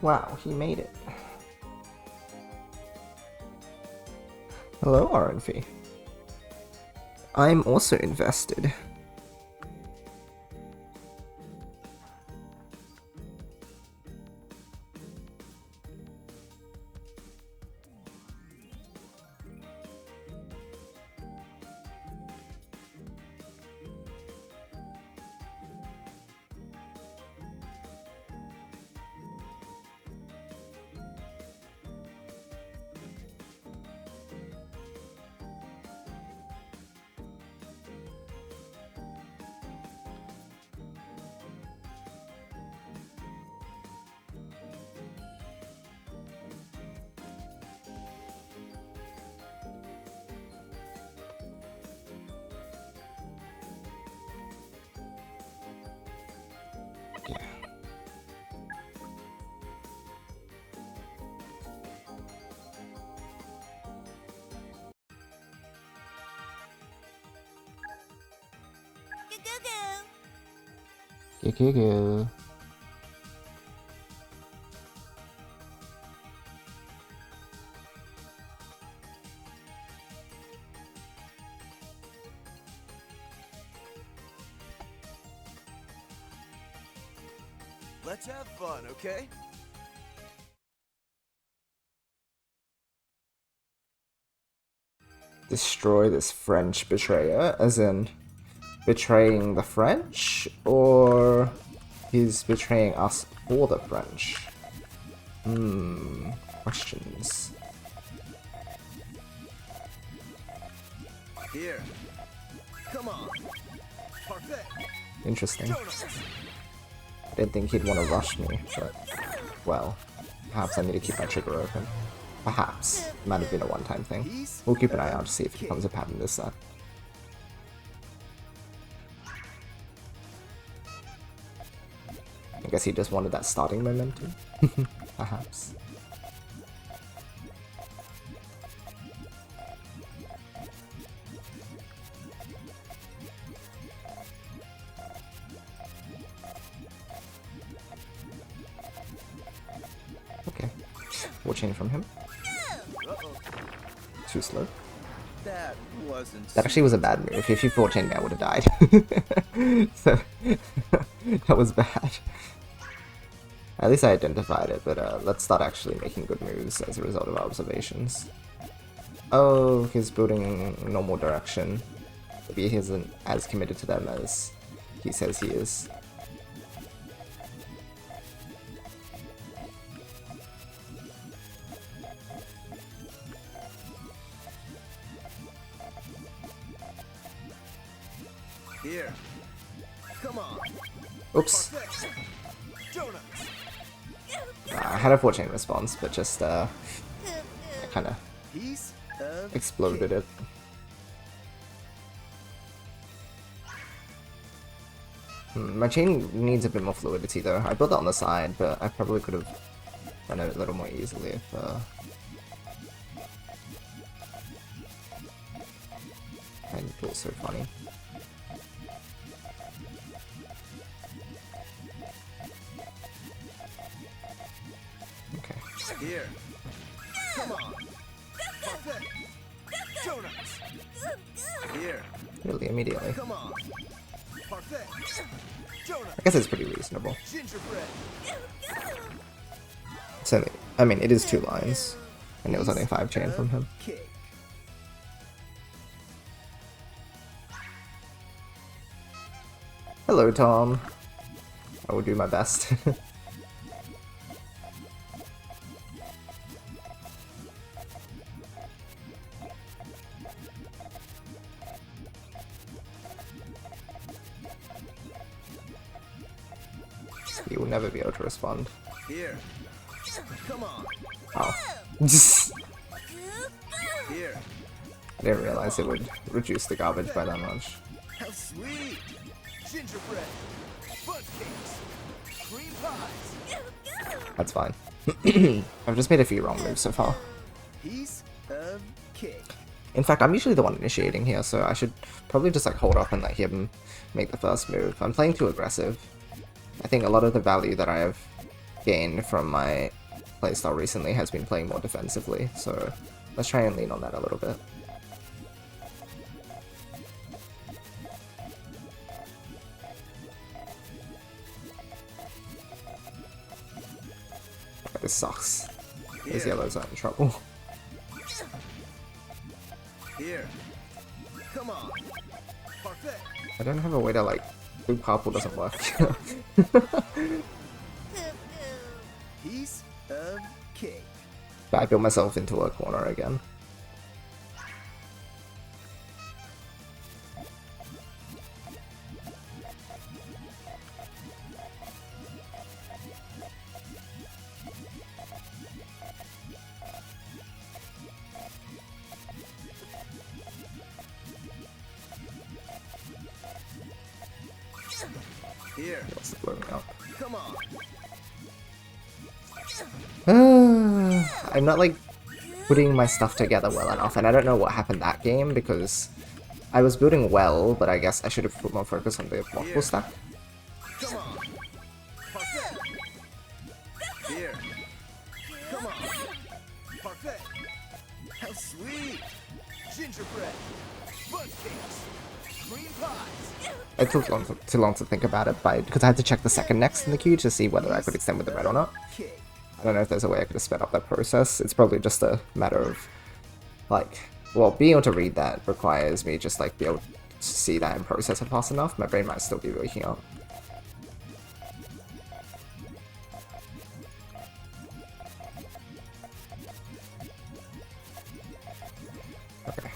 Wow, he made it. Hello, RNV. I'm also invested. Go. Let's have fun, okay? Destroy this French betrayer, as in betraying the French, or he's betraying us for the French? Questions. Here. Come on. Parfait. Interesting. I didn't think he'd want to rush me, but, well, perhaps I need to keep my trigger open. Perhaps. It might have been a one-time thing. We'll keep an eye out to see if it becomes a pattern this set. I guess he just wanted that starting momentum. Perhaps. Okay. We'll change from him. Too slow. That wasn't. That actually was a bad move. If he 14 me, I would have died. So, that was bad. At least I identified it, but let's start actually making good moves as a result of our observations. Oh, he's building in normal direction. Maybe he isn't as committed to them as he says he is. Here. Come on. Oops. I had a 14 response, but just I kind of exploded it. My chain needs a bit more fluidity though. I built it on the side, but I probably could have done it a little more easily if I didn't feel so funny. Here. Come on. Perfect. Donuts. Here. Really, immediately. Come on. Perfect. Donuts. I guess it's pretty reasonable. Gingerbread. So, I mean, it is 2 lines, and it was only 5 chain from him. Cake. Hello, Tom. I will do my best. He will never be able to respond. Here. Come on. Oh. Here. I didn't realize it would reduce the garbage by that much. How sweet. Gingerbread. Fudge cakes. Cream pies. That's fine. I've just made a few wrong moves so far. Piece of cake. In fact, I'm usually the one initiating here, so I should probably just like hold up and let him make the first move. I'm playing too aggressive. I think a lot of the value that I have gained from my playstyle recently has been playing more defensively, so let's try and lean on that a little bit. This sucks. These yellows are in trouble. Here. Come on. Parfait. I don't have a way to like... Blue purple doesn't work. Piece of cake. I built myself into a corner again. Here. What's the blowing up? Come on. I'm not like putting my stuff together well enough, and I don't know what happened that game because I was building well, but I guess I should have put more focus on the blockable stack. Come on. Parfait. Here. Come on. Parfait. How sweet. Gingerbread. Bundt cakes. Cream pies. It took too long to think about it, because I had to check the second next in the queue to see whether I could extend with the red or not. Cake. I don't know if there's a way I could have sped up that process. It's probably just a matter of, like, well, being able to read that requires me just, like, be able to see that and process it fast enough. My brain might still be waking up. Okay.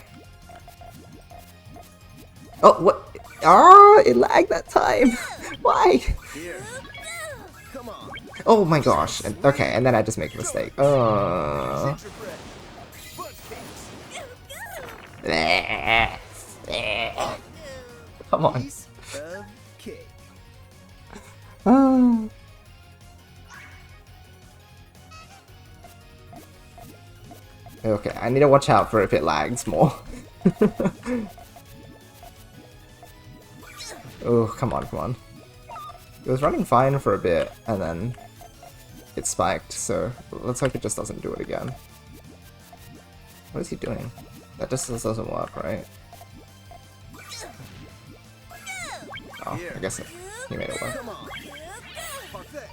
Oh, what? Ah, it lagged that time. Why? Here. Come on. Oh my gosh. And, okay, and then I just make a mistake. Gingerbread. Bundt cakes. Come on. Piece of cake. Oh. Okay, I need to watch out for if it lags more. Oh, come on, come on. It was running fine for a bit, and then it spiked, so let's hope it just doesn't do it again. What is he doing? That just doesn't work, right? Oh, I guess he made it work. Come on. Parfait.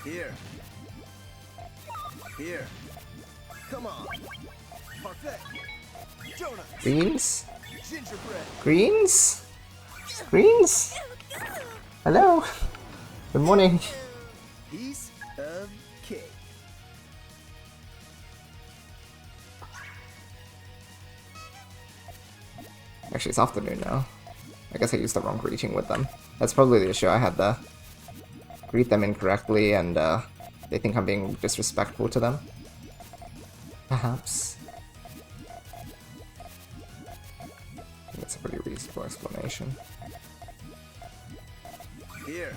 Here. Here. Come on. Parfait. Donuts. Greens? Gingerbread. Greens? Greens? Hello? Good morning. Piece of cake. Actually, it's afternoon now. I guess I used the wrong greeting with them. That's probably the issue. I had to greet them incorrectly, and they think I'm being disrespectful to them. Perhaps. I think that's a pretty reasonable explanation. Here.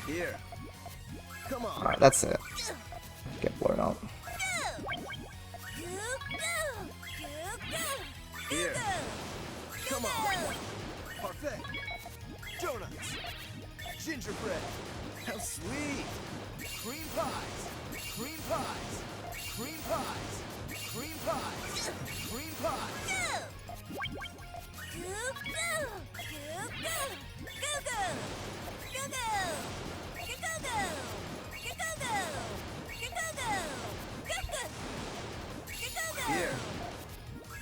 Here. Come on. Alright, that's it. Get blown up. Here. Come on. Parfait. Donuts. Gingerbread. How sweet. Cream pies. Cream pies. Cream pies. Cream pies. Cream pies. Here.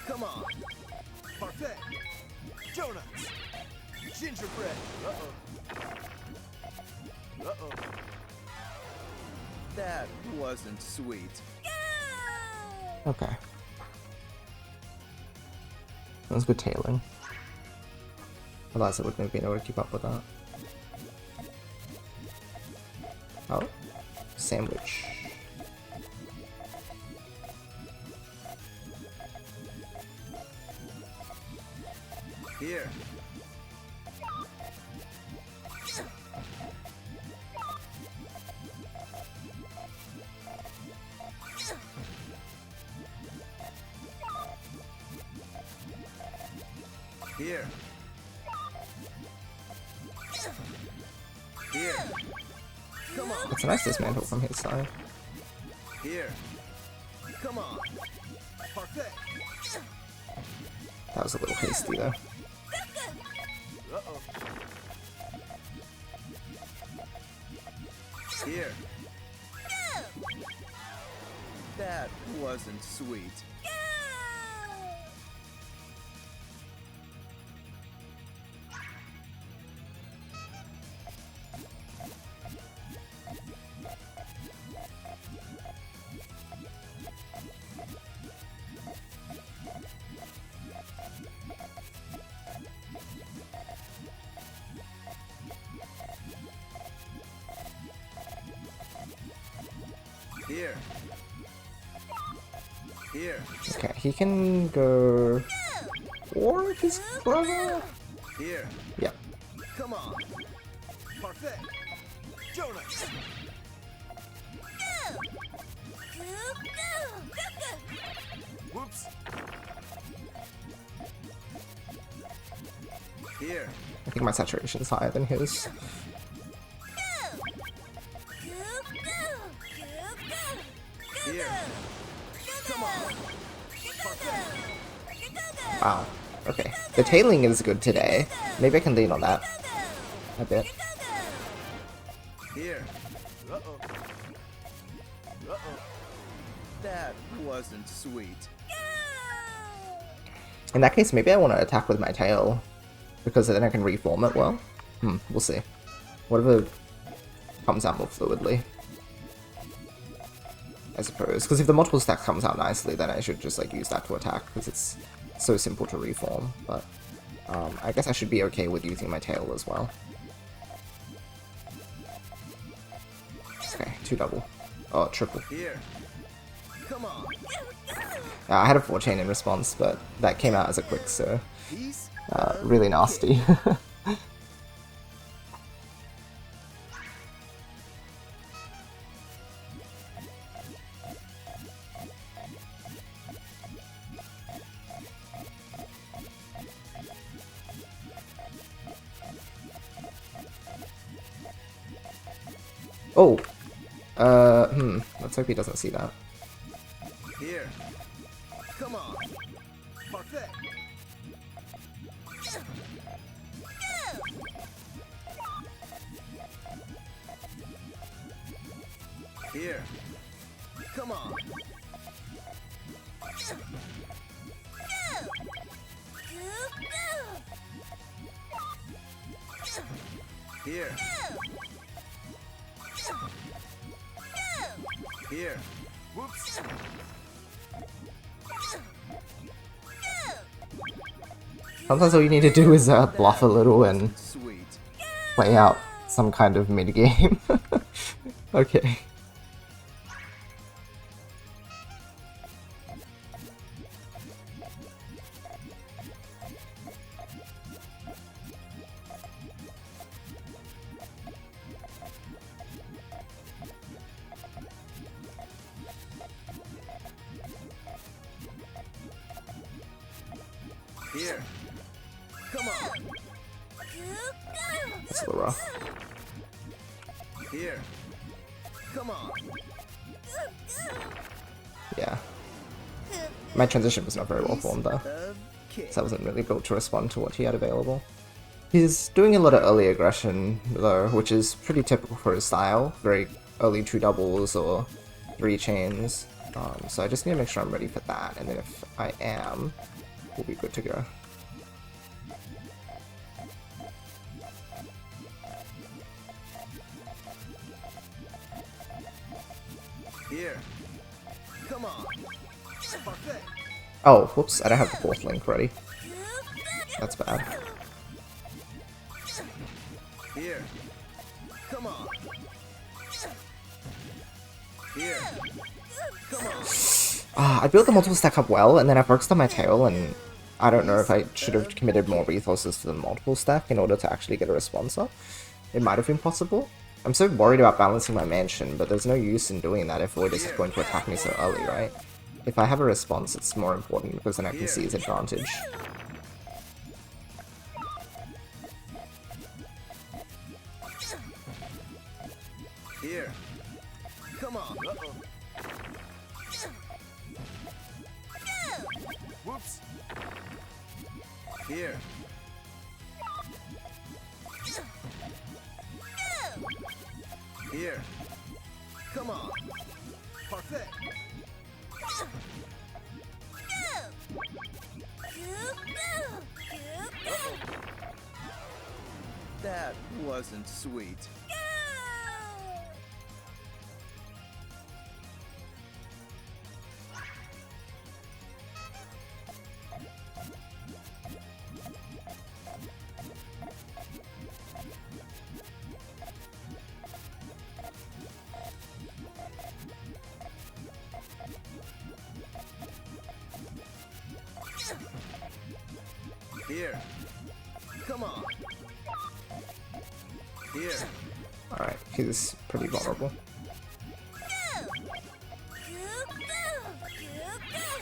Come on. Parfait. Donuts. Gingerbread. Uh-oh. Uh-oh. That wasn't sweet. Okay. That was good tailing. Otherwise I wouldn't have been able to keep up with that. Oh. Sandwich. Here. Here. Here. Come on. It's a nice dismantle from his side. Here. Come on. Parfait. That was a little hasty though. Uh-oh. Here. That wasn't sweet. Here. Here. Okay, he can go... Or if he's clever... Here. Yep. Come on. Parfait. Jonas. Whoops. Here. I think my saturation's higher than his. Here. Come on. Parfait. Wow. Okay. The tailing is good today. Maybe I can lean on that a bit. Here. Uh-oh. Uh-oh. That wasn't sweet. In that case, maybe I want to attack with my tail, because then I can reform it well. We'll see. Whatever comes out more fluidly, I suppose. Because if the multiple stack comes out nicely, then I should just like use that to attack, because it's so simple to reform. But I guess I should be okay with using my tail as well. Okay, 2 double. Oh, triple. Here. Come on. I had a 4-chain in response, but that came out as a quick, so Piece. really nasty. Oh! Let's hope he doesn't see that. Here. Come on. Parfait. Here. Come on. Here. Here. Whoops. Sometimes all you need to do is bluff a little and Sweet. play out some kind of mid-game. Okay. Here. Come on. It's a little rough. Here. Come on. Yeah. My transition was not very well formed though, Okay. so I wasn't really built to respond to what he had available. He's doing a lot of early aggression though, which is pretty typical for his style. Very early 2 doubles or 3 chains. So I just need to make sure I'm ready for that, and then if I am, we'll be good to go. Here. Come on. Parfait. Oh, whoops, I don't have the 4th link ready. That's bad. Here. Come on. Here. Come on. I built the multiple stack up well, and then I focused on my tail, and I don't know if I should have committed more resources to the multiple stack in order to actually get a response up. It might have been possible. I'm so worried about balancing my mansion, but there's no use in doing that if Void is going to attack me so early, right? If I have a response, it's more important because then I can see his advantage. Here. Come on. Uh-oh. Whoops. Here. Here. Come on. Parfait. That wasn't sweet. Here. Come on. Here. Alright, he's pretty vulnerable.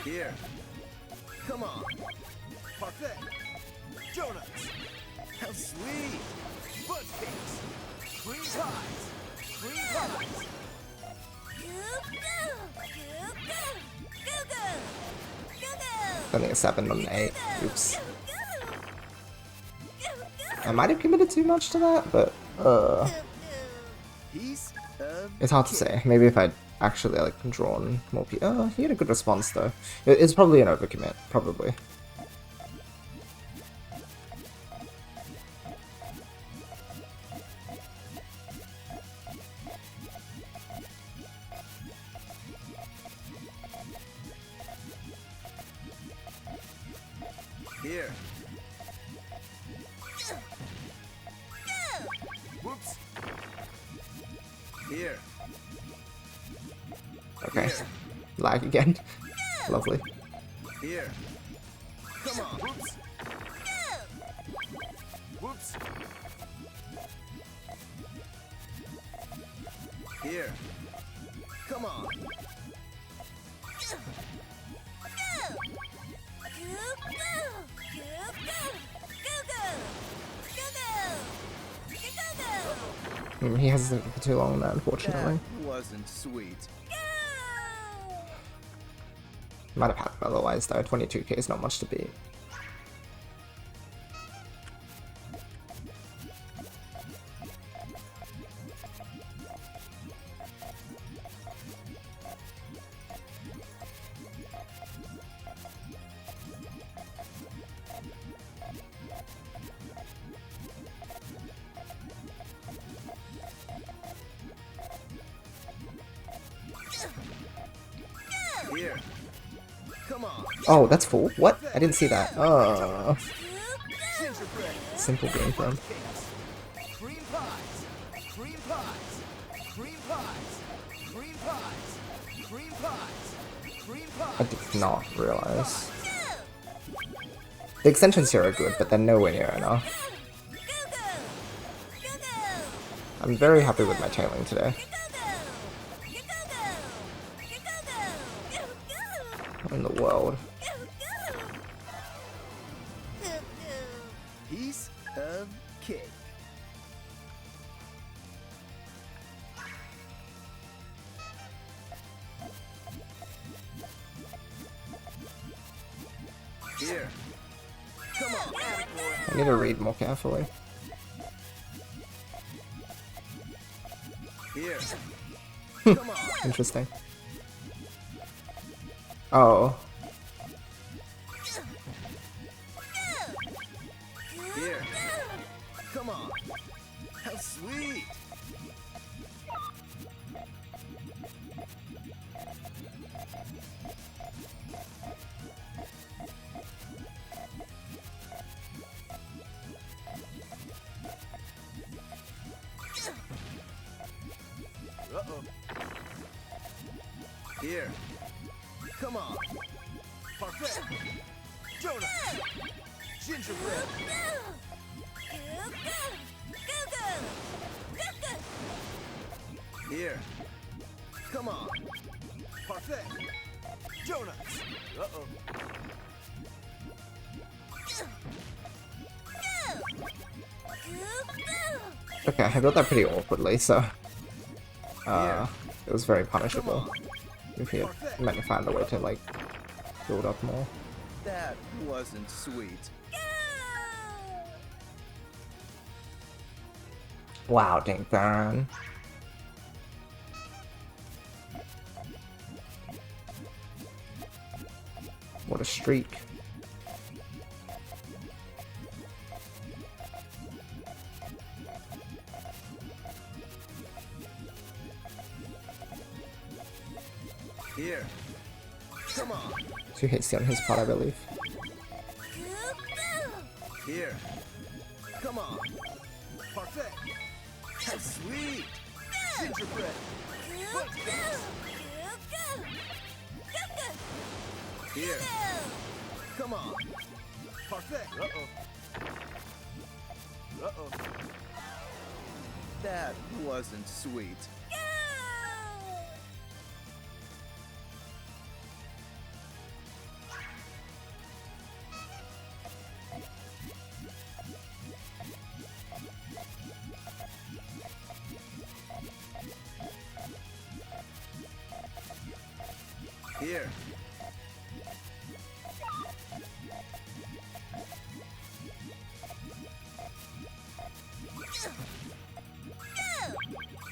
Here. Come on. Parfait. Donuts. How sweet. Fudge cakes. Cream pies. Cream pies. Only a 7 on an 8. Oops. I might have committed too much to that, but Piece of it's hard to say. Maybe if I'd actually like drawn more people. He had a good response though. It's probably an overcommit, probably. Here. Whoops. Here. Okay. Lag again. Lovely. Here. Come on. Whoops. Whoops. Here. Come on. He hasn't for too long now, unfortunately. That wasn't sweet. Might have had him otherwise though. 22k is not much to beat. Here. Come on. Oh, that's full. What? I didn't see that. Oh, Gingerbread. simple game for him. Cakes. Cream pies. Cream pies. Cream pies. Cream pies. Cream pies. Cream I pies. did not realize. The extensions here are good, but they're nowhere near enough. I'm very happy with my tailing today. What in the world? Piece of cake. Here. Come on, attaboy. I need to read more carefully. Here. Come on. Interesting. Oh. Here. Come on. How sweet. Uh-oh. Here. Come on. Parfait. Donuts. Gingerbread. Here. Come on. Parfait. Donuts. Uh-oh. Okay, I built that pretty awkwardly, so it was very punishable if he had meant to find a way to like build up more. That wasn't sweet. Wow, dang darn. What a streak. Here. Come on. Too hasty on his part, I believe. Here. Come on. Parfait. How sweet. Gingerbread. Butt cakes. Here. Come on. Parfait. Uh-oh. Uh-oh. That wasn't sweet. Here.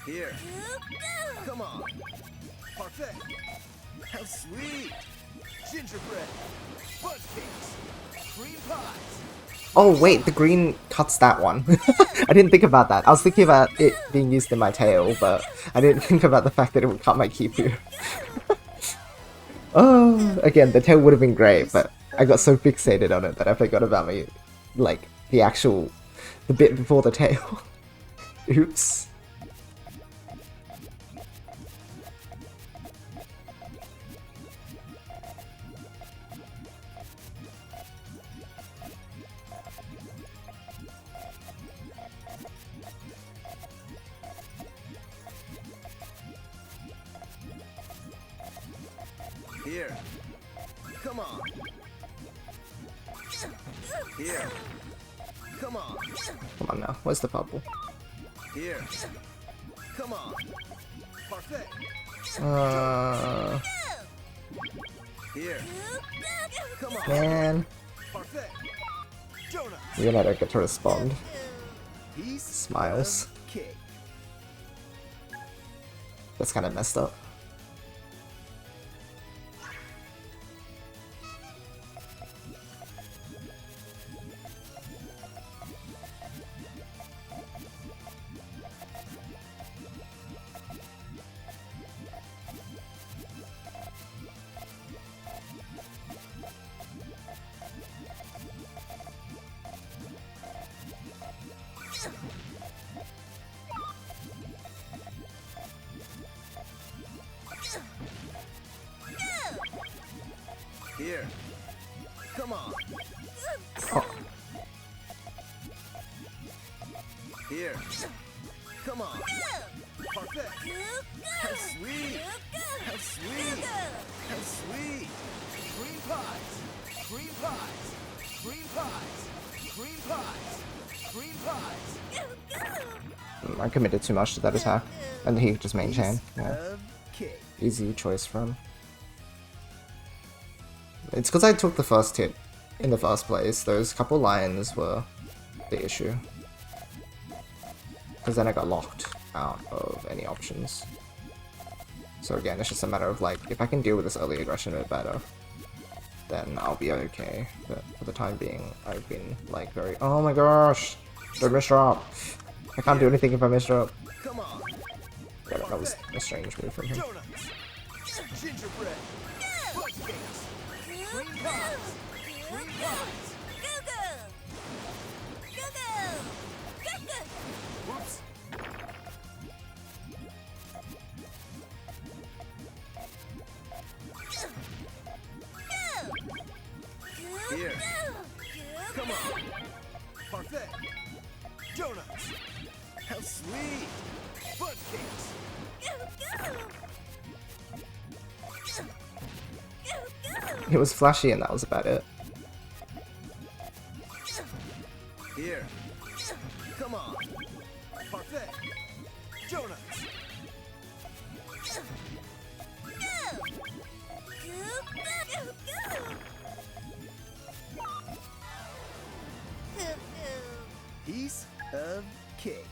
Here. Come on. Parfait. How sweet. Gingerbread. Butt cakes. Cream pies. Oh wait, the green cuts that one. I didn't think about that. I was thinking about it being used in my tail, but I didn't think about the fact that it would cut my Kipu. Oh, again, the tail would have been great, but I got so fixated on it that I forgot about me, like, the bit before the tail. Oops. Here. Come on. Here. Come on. Come on now, where's the bubble? Here. Come on. Parfait. Here. Come on. Man. Parfait. Donuts. You're not gonna get to respond. Piece Smiles. of cake. That's kind of messed up. Here. Come on. Oh, Here. Come on. Parfait. How sweet. How sweet. How sweet. Cream pies. Cream pies. Cream pies. Cream pies. Cream pies. I committed too much to that attack, and he just maintained. Yeah. Of cake. Easy choice for him. It's because I took the first hit in the first place. Those couple lines were the issue. Because then I got locked out of any options. So again, it's just a matter of like, if I can deal with this early aggression a bit better, then I'll be okay. But for the time being, I've been like very, oh my gosh, don't misdrop. I can't do anything if I misdrop. Come on. Yeah, that was a strange move from him. Donuts. Gingerbread. Butt cakes. Cream pies. Cream pies. Whoops. Here. Come on. Parfait. Donuts. How sweet. Butt cakes. It was flashy and that was about it. Here. Come on. Parfait. Donuts. Piece of cake.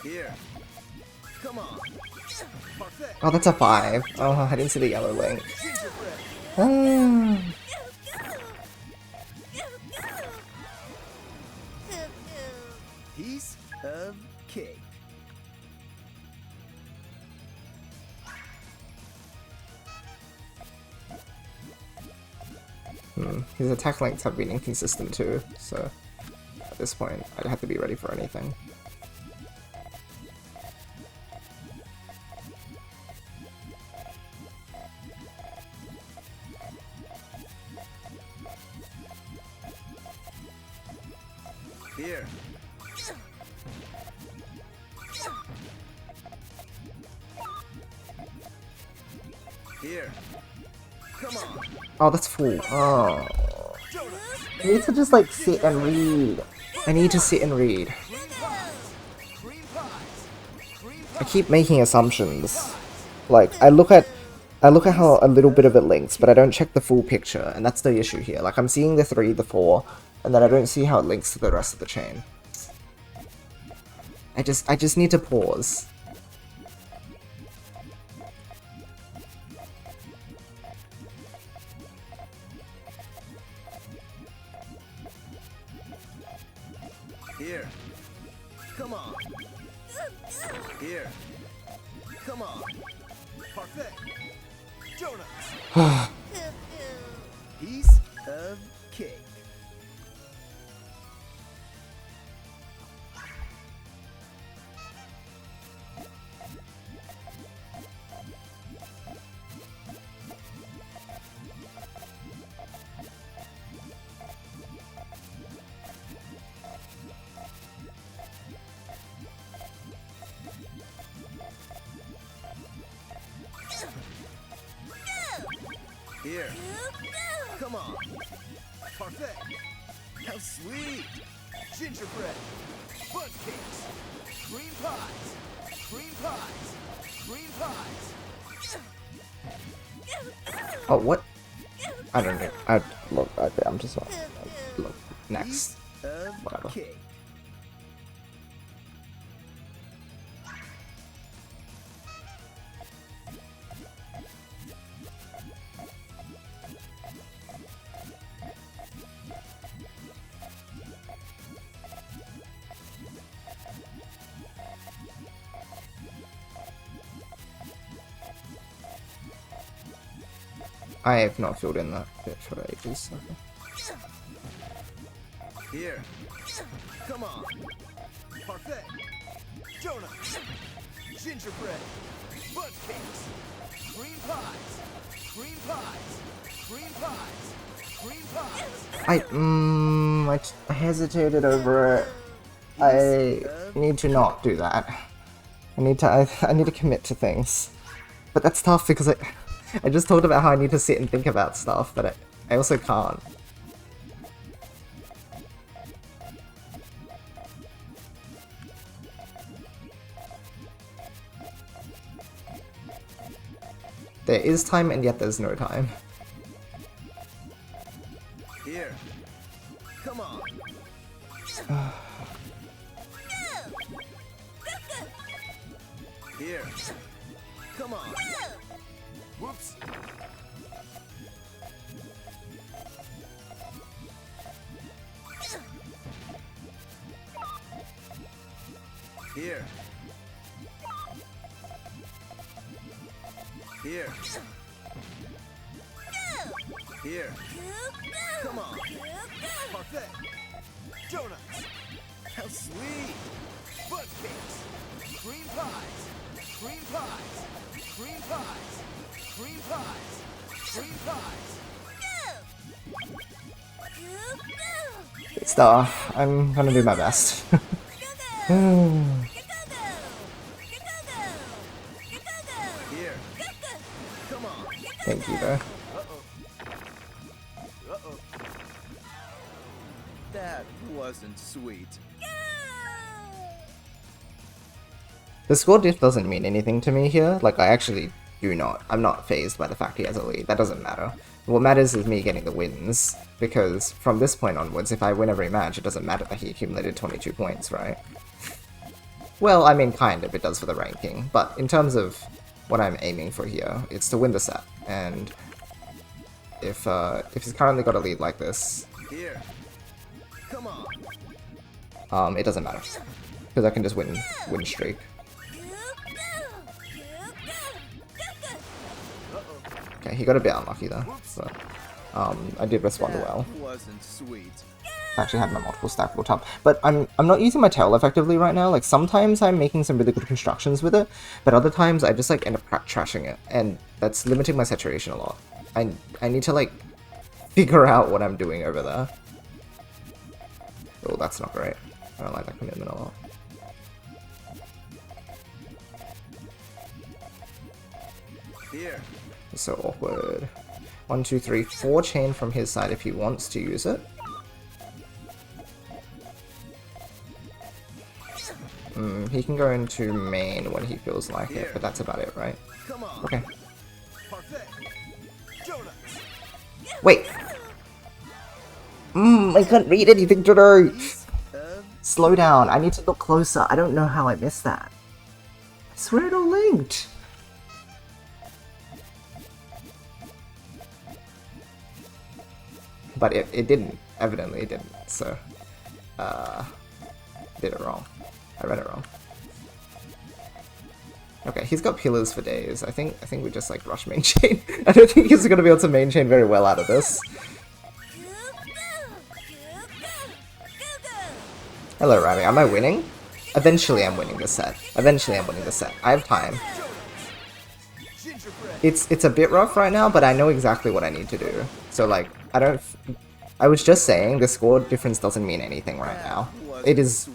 Here. Come on. Parfait. Oh, that's a 5. Oh, I didn't see the yellow link. Gingerbread. Ah. Piece of cake. His attack lengths have been inconsistent too, so at this point I'd have to be ready for anything. Here. Here. Come on. Oh, that's full. Oh. Donuts. I need to just like sit and read. I need to sit and read. Cream pies. Cream pies. Cream I pies. keep making assumptions. Like I look at how a little bit of it links, but I don't check the full picture, and that's the issue here. Like I'm seeing the 3, the 4, and then I don't see how it links to the rest of the chain. I just need to pause. Here. Come on. Here. Come on. Parfait. Donuts. Piece of cake. Here. Come on. Parfait. How sweet. Gingerbread. Fudge cakes. Cream pies. Cream pies. Cream pies. Oh, what? I don't know. I'm just look next. Piece of Whatever. cake. I have not filled in that bit for ages. Okay. Here. Come on. Parfait. Donuts. Gingerbread. Fudge cakes. Cream pies. Cream pies. Cream pies. Cream pies. I hesitated over it. I need to not do that. I need to commit to things. But that's tough because I just talked about how I need to sit and think about stuff, but I also can't. There is time and yet there's no time. Here. Come on. Here. Come on. Whoops. Here. Here. Here. Come on. Parfait. Donuts. How sweet. Fudge cakes. Cream pies. Cream pies. Cream pies. Cream pies. Cream pies. Star, I'm gonna do my best. Here. Come on. Thank you, though. Uh-oh. That wasn't sweet. The score diff doesn't mean anything to me here. Like, I actually do not. I'm not phased by the fact he has a lead. That doesn't matter. What matters is me getting the wins, because from this point onwards, if I win every match, it doesn't matter that he accumulated 22 points, right? Well, I mean, kind of, it does for the ranking, but in terms of what I'm aiming for here, it's to win the set, and if he's currently got a lead like this, Here. Come on. it doesn't matter, because I can just win streak. Okay, he got a bit unlucky though, but I did respond well. That wasn't sweet. I actually had my multiple stack built up, but I'm not using my tail effectively right now. Like, sometimes I'm making some really good constructions with it, but other times I just like end up trashing it, and that's limiting my saturation a lot. I need to like figure out what I'm doing over there. Oh, that's not great. I don't like that commitment a lot. Here. So awkward. 1, 2, 3, 4 chain from his side if he wants to use it. He can go into main when he feels like it, but that's about it, right? Come on. Okay. Parfait. Donuts. Wait! I couldn't read anything to do! Slow down, I need to look closer. I don't know how I missed that. I swear it all linked! But it didn't. Evidently it didn't, so... did it wrong. I read it wrong. Okay, he's got pillars for days. I think we just like rush main chain. I don't think he's gonna be able to main chain very well out of this. Hello, Rami. Am I winning? Eventually I'm winning this set. Eventually I'm winning this set. I have time. It's a bit rough right now, but I know exactly what I need to do. So like, I was just saying the score difference doesn't mean anything right now. It is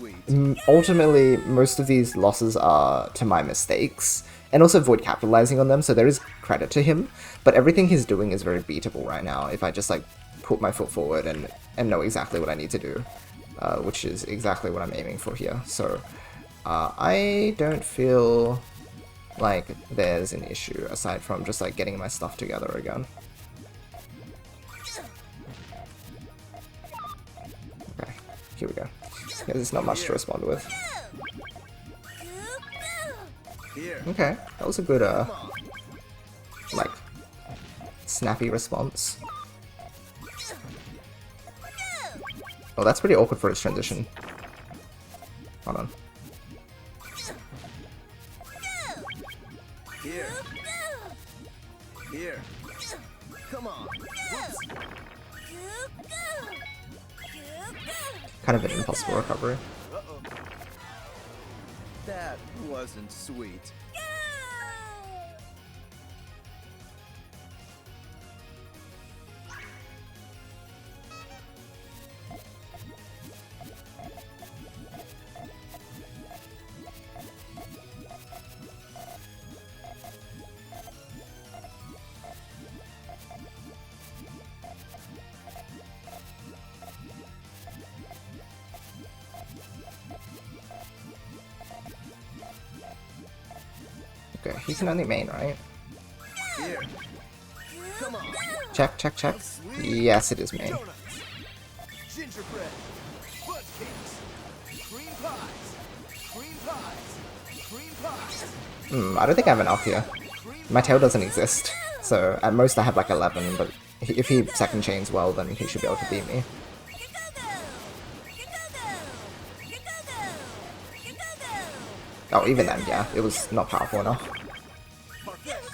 ultimately most of these losses are to my mistakes, and also Void capitalizing on them, so there is credit to him, but everything he's doing is very beatable right now if I just like put my foot forward and know exactly what I need to do, which is exactly what I'm aiming for here. So I don't feel like there's an issue aside from just like getting my stuff together again. Okay, here we go. Yeah, there's not much to respond with. Okay, that was a good, like, snappy response. Oh, that's pretty awkward for its transition. Hold on. Here. Here. Come on. Kind of an impossible recovery. Uh-oh. That wasn't sweet. Okay, he can only main, right? Here. Come on. Check, check, check. Yes, it is main. Donuts. Gingerbread. Butt cakes. Cream pies. Cream pies. Cream pies. I don't think I have enough here. My tail doesn't exist, so at most I have like 11, but if he second chains well, then he should be able to beat me. Oh, even then, yeah, it was not powerful enough.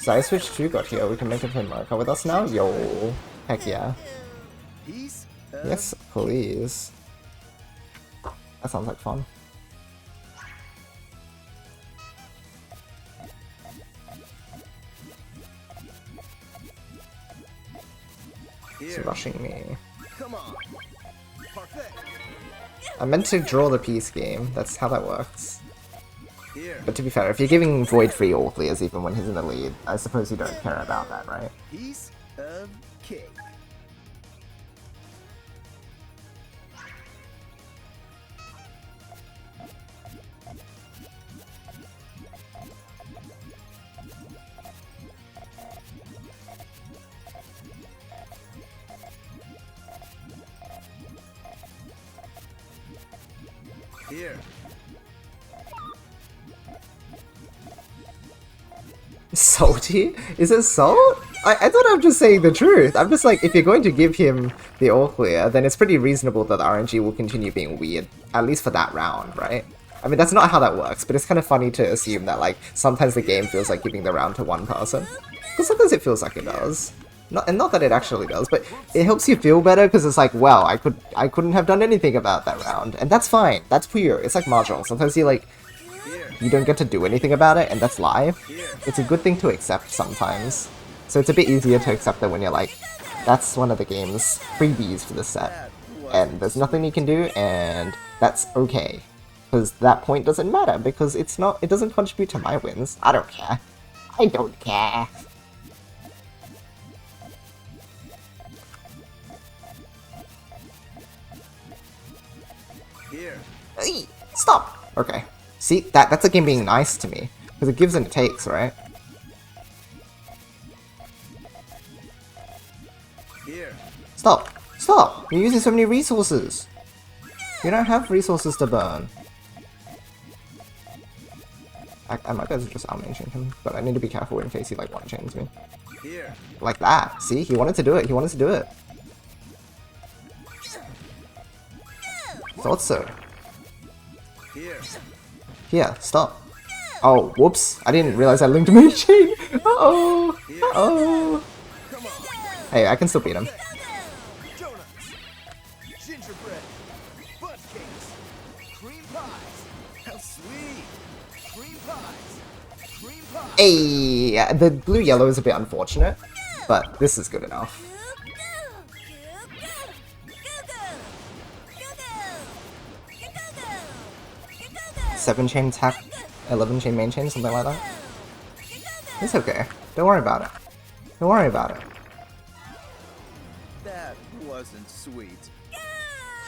Side switch 2 got here, we can make it to America with us now? Yo, heck yeah. Peace. Yes, please. That sounds like fun. He's rushing me. Come on. Parfait. I meant to draw the piece game. That's how that works. Here. But to be fair, if you're giving Void free all clears even when he's in the lead, I suppose you don't care about that, right? Piece of cake. Here. Salty? Is it salt? I thought I'm just saying the truth. I'm just like, if you're going to give him the all clear, then it's pretty reasonable that the RNG will continue being weird, at least for that round, right? I mean, that's not how that works, but it's kind of funny to assume that, like, sometimes the game feels like giving the round to one person. Because sometimes it feels like it does. Not that it actually does, but it helps you feel better because it's like, well, I couldn't have done anything about that round, and that's fine. That's Puyo. It's like Mahjong. Sometimes you don't get to do anything about it, and that's live. It's a good thing to accept sometimes. So it's a bit easier to accept it when you're like, that's one of the game's freebies for this set, and there's nothing you can do, and that's okay. Because that point doesn't matter, because it doesn't contribute to my wins. I don't care. I don't care. Here. Hey, stop! Okay. See, that's a game being nice to me. Because it gives and it takes, right? Here. Stop! Stop! You're using so many resources! You don't have resources to burn. I might be able to just out-main chain him, but I need to be careful in case he, like, one-chains me. Here. Like that! See? He wanted to do it, he wanted to do it! Thought so. Here. Here, stop. Oh, whoops. I didn't realize I linked main chain! Uh-oh! Uh-oh! Come on. Hey, I can still beat him. Donuts. Gingerbread. Fudge cakes. Cream pies. How sweet. Cream pies. Cream pies. Hey! The blue-yellow is a bit unfortunate, but this is good enough. 7-chain attack, 11-chain main chain, something like that. It's okay. Don't worry about it. Don't worry about it. That wasn't sweet.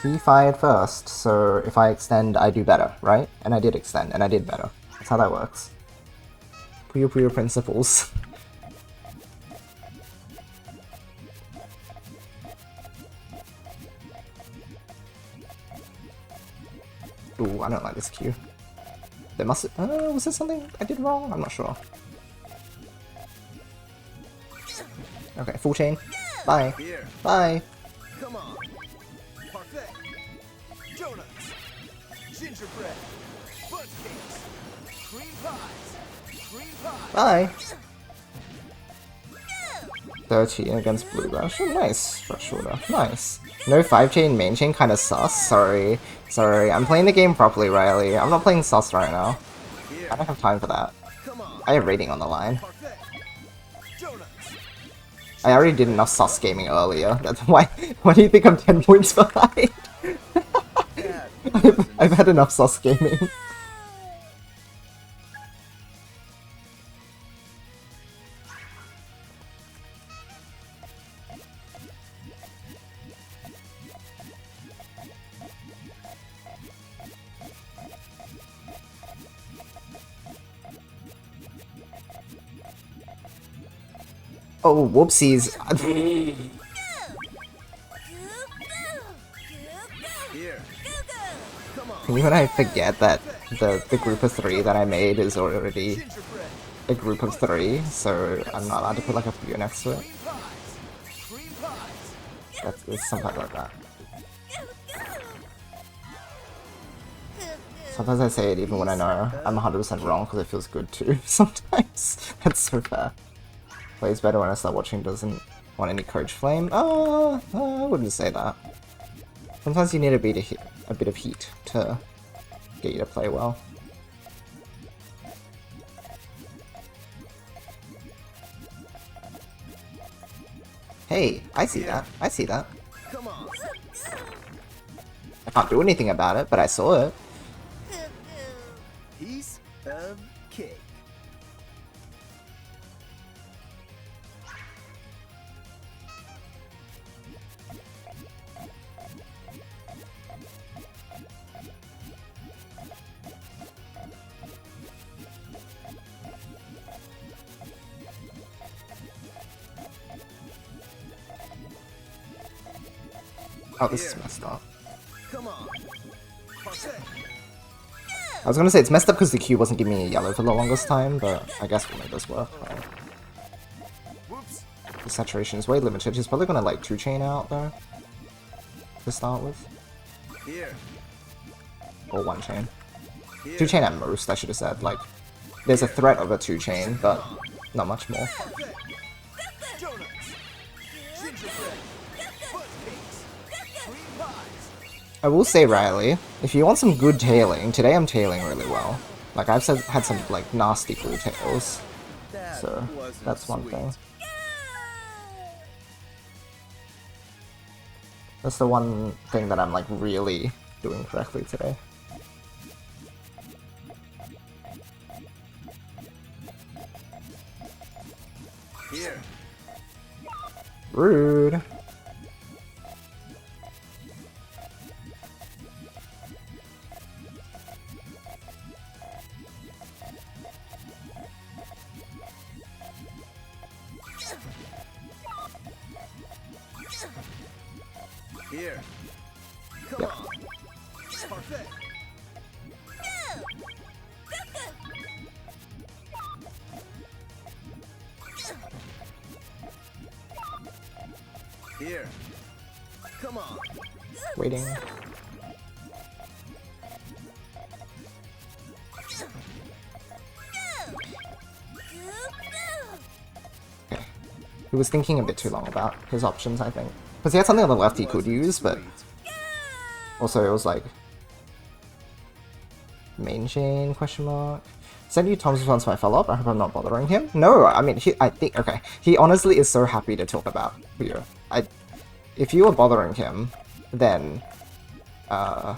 He fired first, so if I extend, I do better, right? And I did extend, and I did better. That's how that works. Puyo Puyo principles. Ooh, I don't like this queue. There must... was there something I did wrong? I'm not sure. Okay, full chain. Bye. Here. Bye. Come on. Parfait. Donuts. Gingerbread. Fudge cakes. Cream pies. Cream pies. Bye. 13 against Blue Rush. Oh, nice. Rush order. Nice. No 5-chain main chain kind of sus. Sorry. Sorry. I'm playing the game properly, Riley. I'm not playing sus right now. Here. I don't have time for that. Come on. I have rating on the line. Parfait. Donuts. I already did enough sus gaming earlier. That's why. Why do you think I'm 10 points behind? That I've had enough sus gaming. Oh, whoopsies. Here. Come on. Even I forget that the group of 3 that I made is already Gingerbread. a group of 3, so I'm not allowed to put like a few next to it. Cream pies. Cream pies. It's something like that. Sometimes I say it even when I know I'm 100% wrong because it feels good too. Sometimes. That's so fair. Plays better when I start watching, doesn't want any coach flame. I wouldn't say that. Sometimes you need a bit of heat to get you to play well. Hey, I see that. I see that. Come on. Can't do anything about it, but I saw it. Piece of cake. Oh, this is messed up. Come on. Parfait. I was gonna say it's messed up because the Q wasn't giving me a yellow for the longest time, but I guess we'll make this work. Right. Whoops. The saturation is way limited. He's probably gonna like 2-chain out though to start with, Here. or 1-chain. Here. 2-chain at most, I should have said. Like, there's a threat of a 2-chain, but not much more. Parfait. Donuts. Gingerbread. Fudge cakes. Cream pies. I will say, Riley, if you want some good tailing, today I'm tailing really well. Like, I've had some like nasty blue tails, That so wasn't that's one sweet. thing. That's the one thing that I'm like really doing correctly today. Here. Rude. Here. Come Yep. on. Parfait. Here. Come on. Waiting. Okay. He was thinking a bit too long about his options, I think. Because he had something on the left he could use, but also it was like main chain question mark. Send you Tom's response to my follow-up. I hope I'm not bothering him. No, I mean I think okay. He honestly is so happy to talk about Puyo. If you are bothering him, then nah,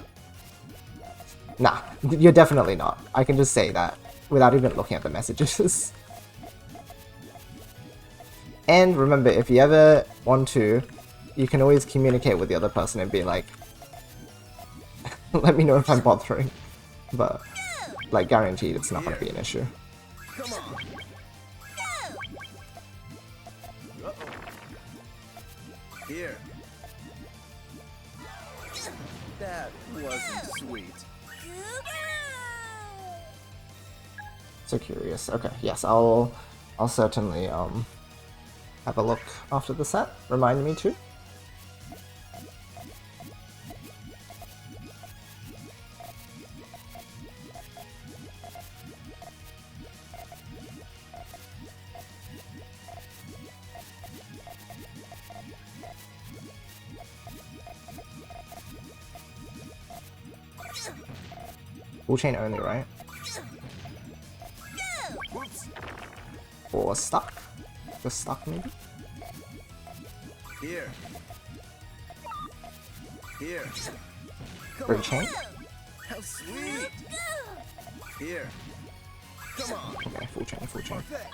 you're definitely not. I can just say that without even looking at the messages. And remember, if you ever want to, you can always communicate with the other person and be like, let me know if I'm bothering. But, like, guaranteed it's not going to be an issue. Come on. Uh-oh. Here. That wasn't sweet. So curious. Okay, yes, I'll certainly have a look after the set. Remind me to. Full chain only, right? Whoops. Or stuck? Just stuck, maybe? Here. Here. Come Bring on. chain? How sweet. Here. Come on. Okay, full chain, full chain. Parfait.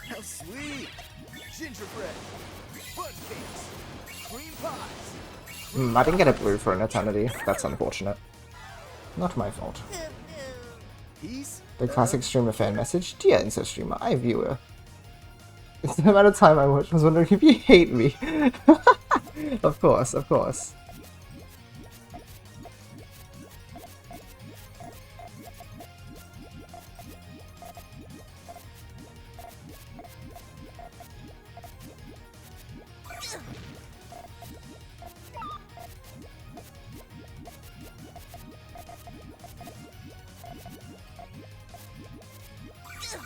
How sweet. Gingerbread. Fudge cakes. Cream pies. I didn't get a blue for an eternity. That's unfortunate. Not my fault. Piece. The classic streamer fan message. Dear Insta streamer, I viewer. It's the amount of time I watched. I was wondering if you hate me. Of course, of course.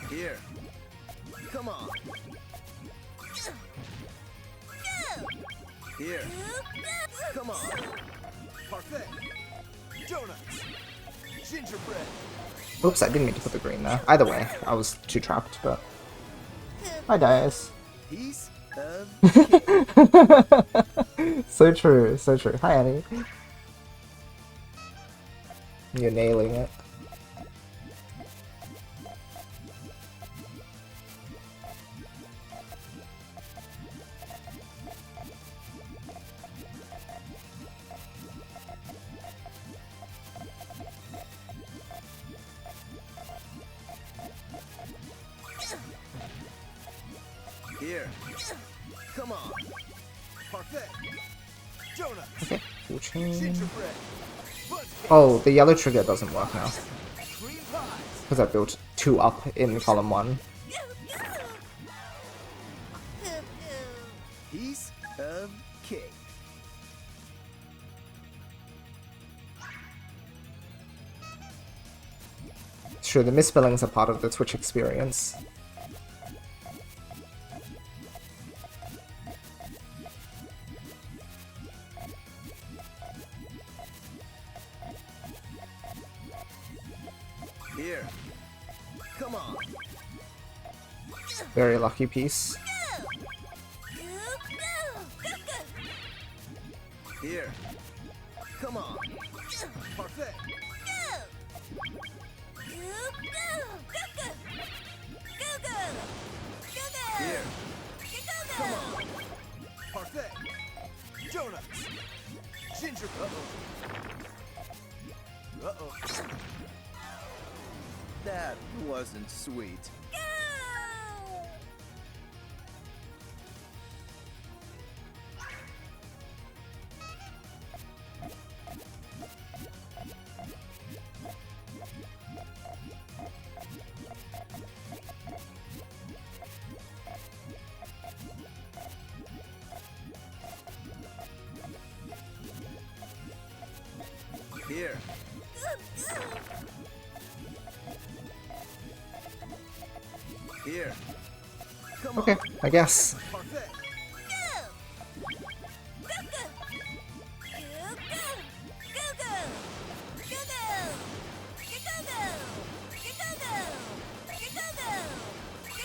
Here. Come on. Here. Come on. Parfait. Donuts. Gingerbread. Oops, I didn't mean to put the green there. Either way, I was too trapped, but... Hi, Dias. Piece of So true, so true. Hi, Annie. You're nailing it. Here. Come on. Parfait. Jonah. Okay, full chain. Gingerbread. Fudge cake. Oh, the yellow trigger doesn't work now. Cream pies. Because I built 2 up in column 1. Piece of cake. Sure, the misspellings are part of the Twitch experience. Here. Come on. Very lucky piece. Here. Come on. Parfait. Here. Come on. Parfait. Donuts. Gingerbread. Uh-oh. That wasn't sweet. Here. Here. Come Okay, on. I guess. Parfait.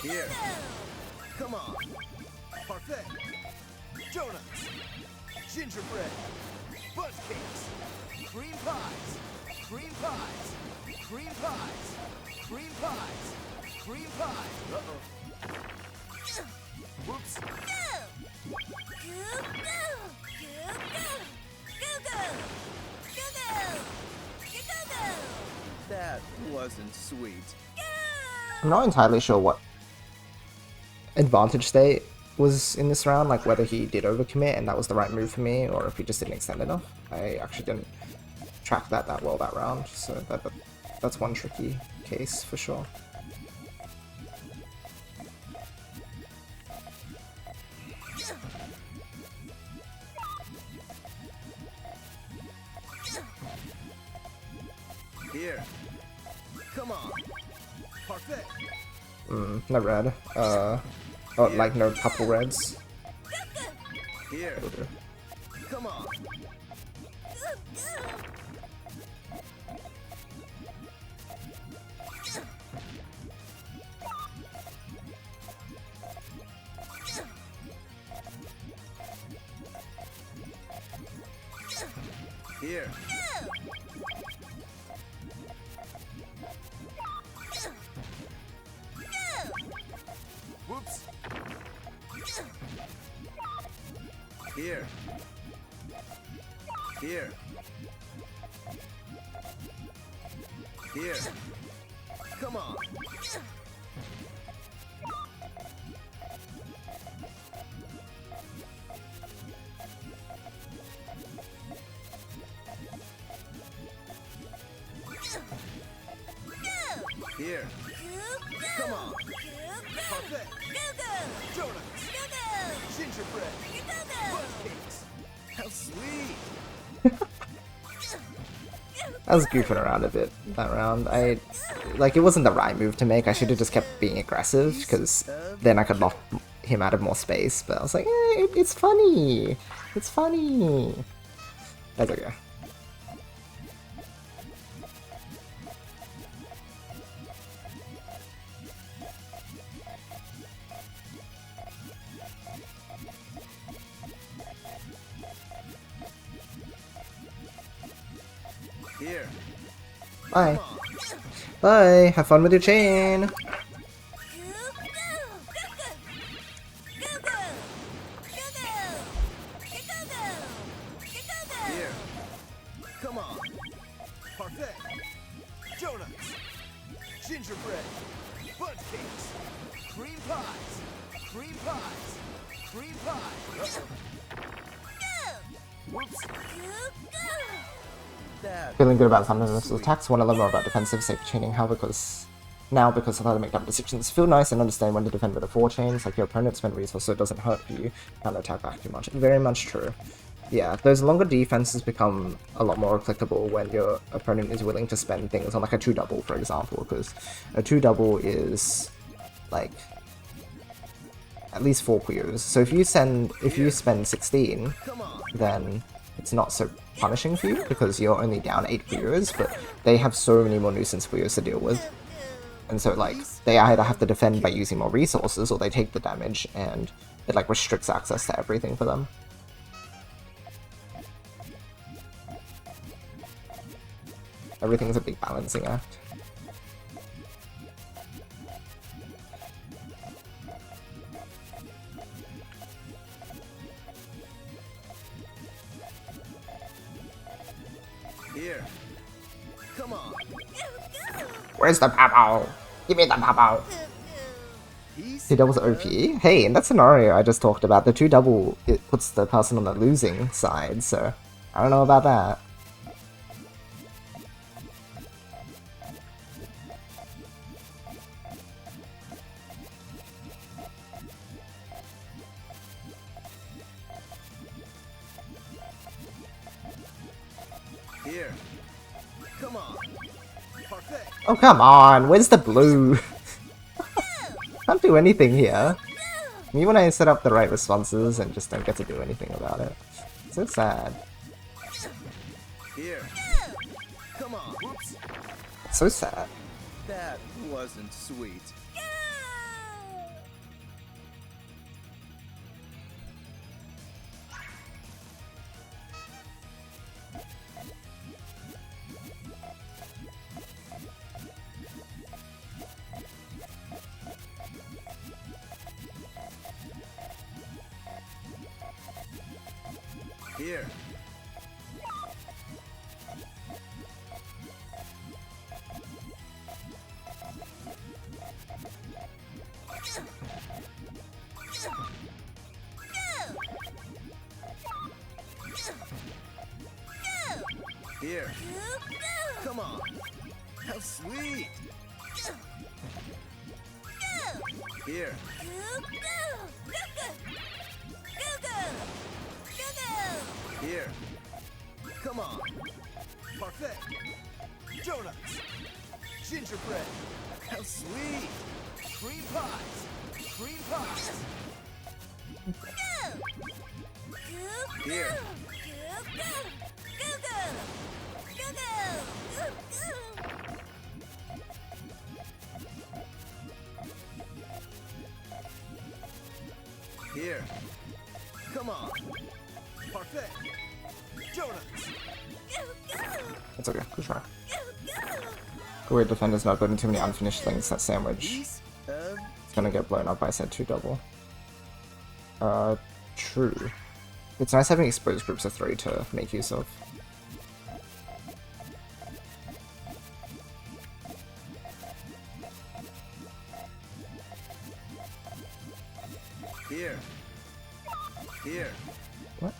Here. Come on. Parfait. Donuts. Gingerbread. Fudge cakes. Cream pies. Cream pies. Cream pies. Cream pies. Cream pies. Uh-oh. Whoops. That wasn't sweet. I'm not entirely sure what advantage state was in this round, like whether he did overcommit and that was the right move for me, or if he just didn't extend enough. I actually didn't track that well that round, so that's one tricky case for sure. Here. Come on. Parfait. No red. Oh, like no purple reds. Here. Come on. Here. Whoops. Here. Here. Here. Come on. Here. Come on. Parfait. Donuts. Gingerbread. Fudge cakes. How sweet. I was goofing around a bit that round. Like, it wasn't the right move to make. I should have just kept being aggressive, because then I could lock him out of more space. But I was like, it's funny. It's funny. That's okay. Here. Bye. Bye. Have fun with your chain. Here. Come on. Parfait. Donuts. Gingerbread. Bundt cakes. Cream pies. Cream pies. Cream pies. Whoops. That Feeling good about some of the attacks, want to learn more about defensive safe chaining, how because of how to make dumb decisions. Feel nice and understand when to defend with the 4 chains, like your opponent spend resources so it doesn't hurt you, can't attack back too much. Very much true. Yeah, those longer defenses become a lot more applicable when your opponent is willing to spend things on like a 2-double, for example, because a 2-double is like at least 4 Puyos. So if you spend 16, then it's not so punishing for you because you're only down 8 Puyos, but they have so many more nuisance Puyos to deal with. And so like they either have to defend by using more resources or they take the damage and it like restricts access to everything for them. Everything's a big balancing act. here. Come on. Where's the pow? Give me the pow. He's 2-double's OP. Hey, in that scenario I just talked about, the 2-double, it puts the person on the losing side, so I don't know about that. here. Come on. Parfait. Oh, come on, where's the blue? Can't do anything here. Me when I set up the right responses and just don't get to do anything about it. So sad. Here. Come on. Whoops. It's so sad. That wasn't sweet. Here. Here. Come on. How sweet. Here. Here. Come on. Parfait. Donuts. Gingerbread. How sweet. Cream pies. Cream pies. Here. Here. Come on. Parfait. Donuts. It's okay, good try. Great defender's not putting too many unfinished things, that sandwich. Piece of It's gonna get blown up by said 2-double. True. It's nice having exposed groups of 3 to make use of. here. Here. What?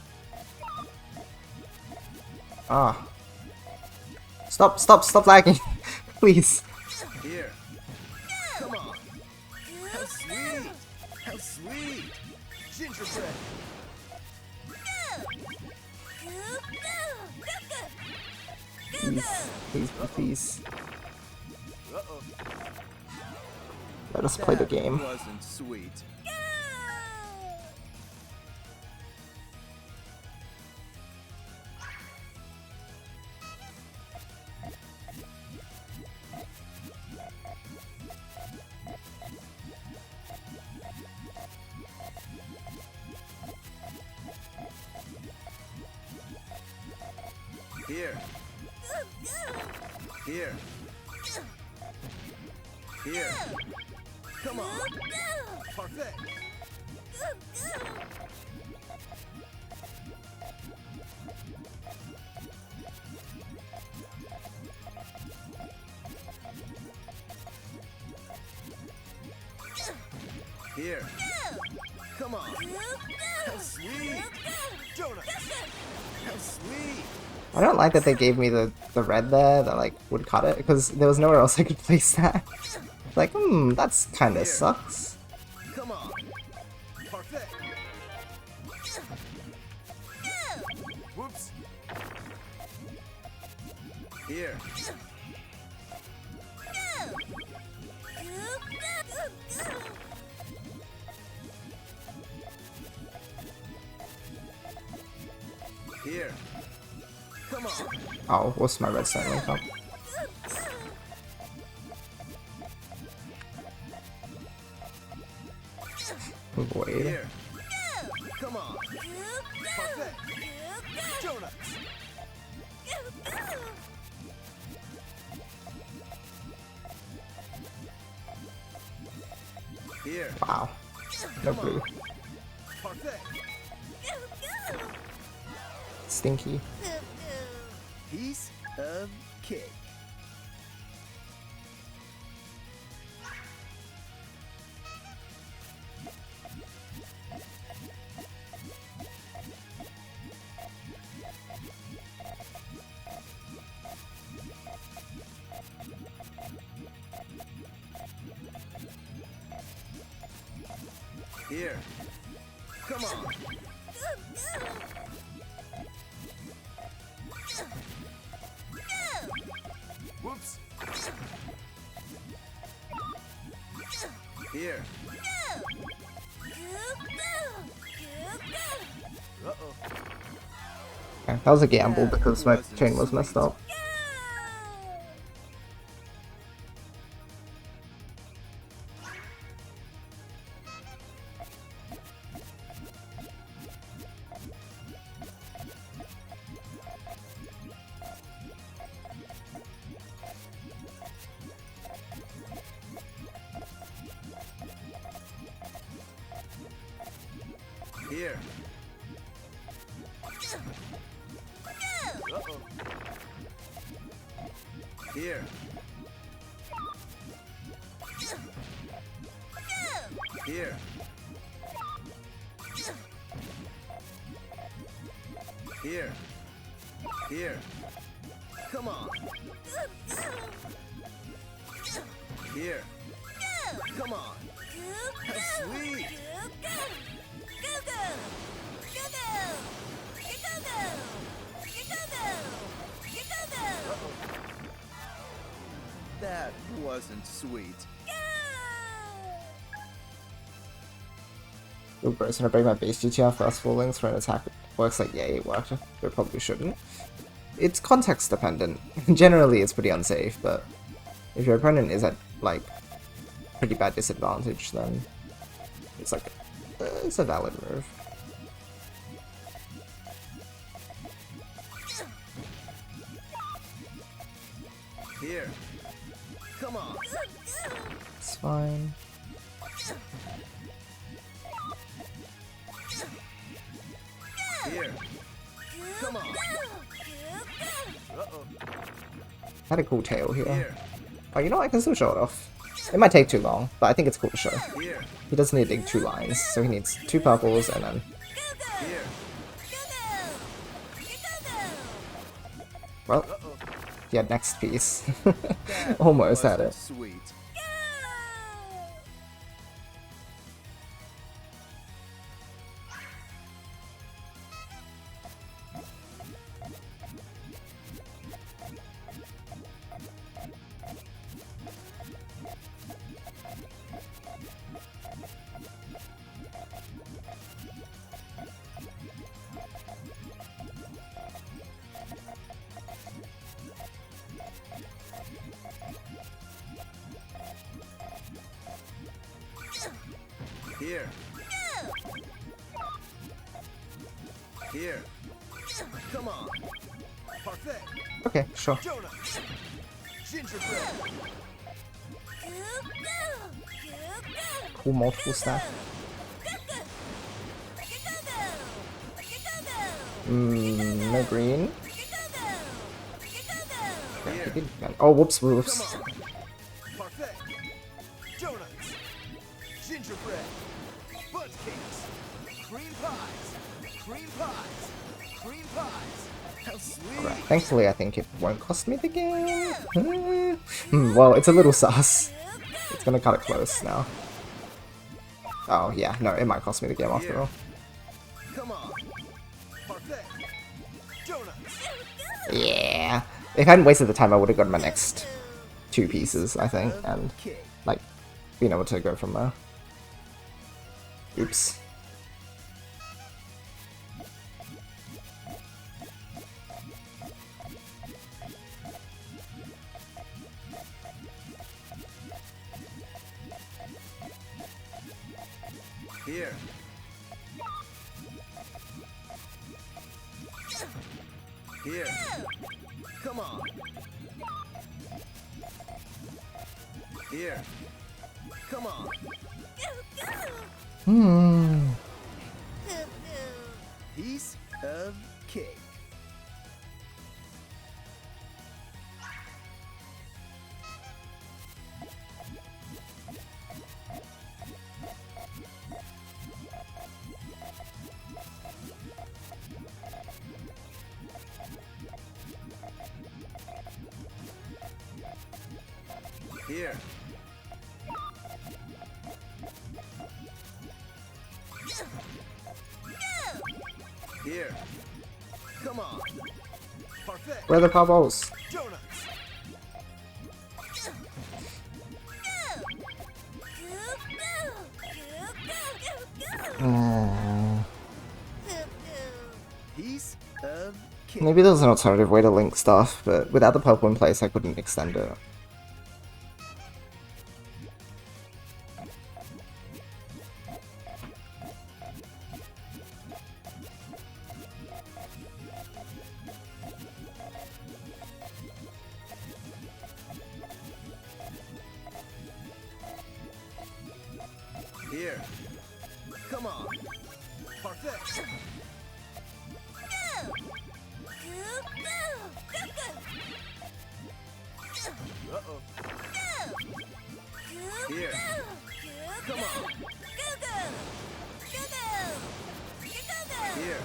Ah. Stop lagging. Please. Here. Come on. How sweet. How sweet. Gingerbread. Please. Uh-oh. Let us play the game. That wasn't sweet. Here. Here. Here. Come on. Parfait. Here. Come on. How sweet. Donuts. How sweet. I don't like that they gave me the red there that like would cut it, because there was nowhere else I could place that. Like, that's kinda sucks. Come on. Parfait. Whoops. Here. Here. Come on. Oh, what's my red stone link up? Void. Here. Come on. Parfait. Donuts. Here. Wow. No Come clue. on. Parfait. Stinky. Piece of cake. Here. Come on. Whoops. Here. Uh-oh. Okay, that was a gamble because my chain was messed up. Here. Uh-oh. Here. Here. Here. Here. Come on. Here. Come on. How sweet. That wasn't sweet. Ooh, bro, so I break my base GTR first full links for an attack that works like yay, it worked, but it probably shouldn't. It's context dependent. Generally it's pretty unsafe, but if your opponent is at like pretty bad disadvantage, then it's like it's a valid move. Here. Come on. It's fine. Here. Come on. Uh-oh. Had a cool tail here. Here. Oh, you know what? I can still show it off. It might take too long, but I think it's cool to show. Here. He doesn't need to dig 2 lines, so he needs 2 purples and then... Here. Well, Uh-oh. he had next piece. That Almost had wasn't it. Sweet. Here. Here. Come on. Parfait. Okay, sure. Donuts. Gingerbread. Cool multiple stuff. No green. Okay, oh, whoops, whoops. Parfait. Donuts. Gingerbread. Butt cakes. Cream pies. Cream pies. Cream pies. How sweet. Alright, thankfully I think it won't cost me the game. Well, it's a little sus. It's gonna cut it close now. Oh yeah, no, it might cost me the game after all. Come on. Parfait. Donuts. Yeah. If I hadn't wasted the time, I would have gotten my next 2 pieces, I think, and like being able to go from there. Oops. Here. Here. Come on. Here. Come on. Piece of cake. Here. Here. Come on. Parfait. Where are the bubbles? Donuts. Piece of cake. Maybe there's an alternative way to link stuff, but without the purple in place, I couldn't extend it. Here. Come on. Parfait. Uh-oh. Here. Come on. Here.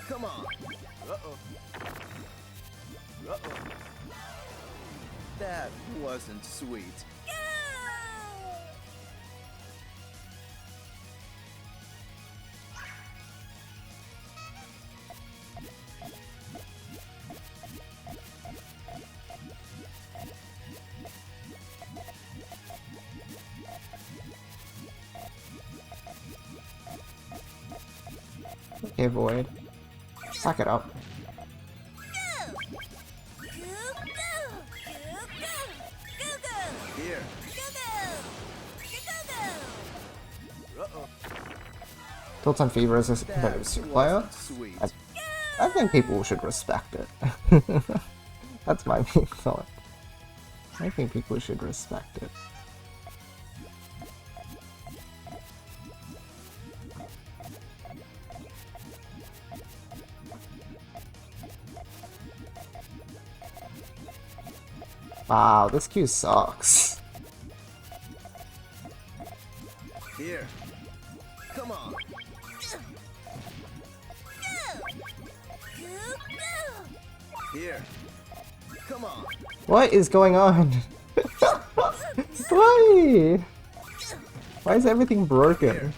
Come on. Uh-oh. Uh-oh. That wasn't sweet. Okay, Void. Suck it up. Here. Uh-oh. Tilton Fever is a competitive super player. Sweet. I think people should respect it. That's my main thought. I think people should respect it. Wow, this queue sucks. Here. Come on. Here. Come on. What is going on? Why? Why is everything broken?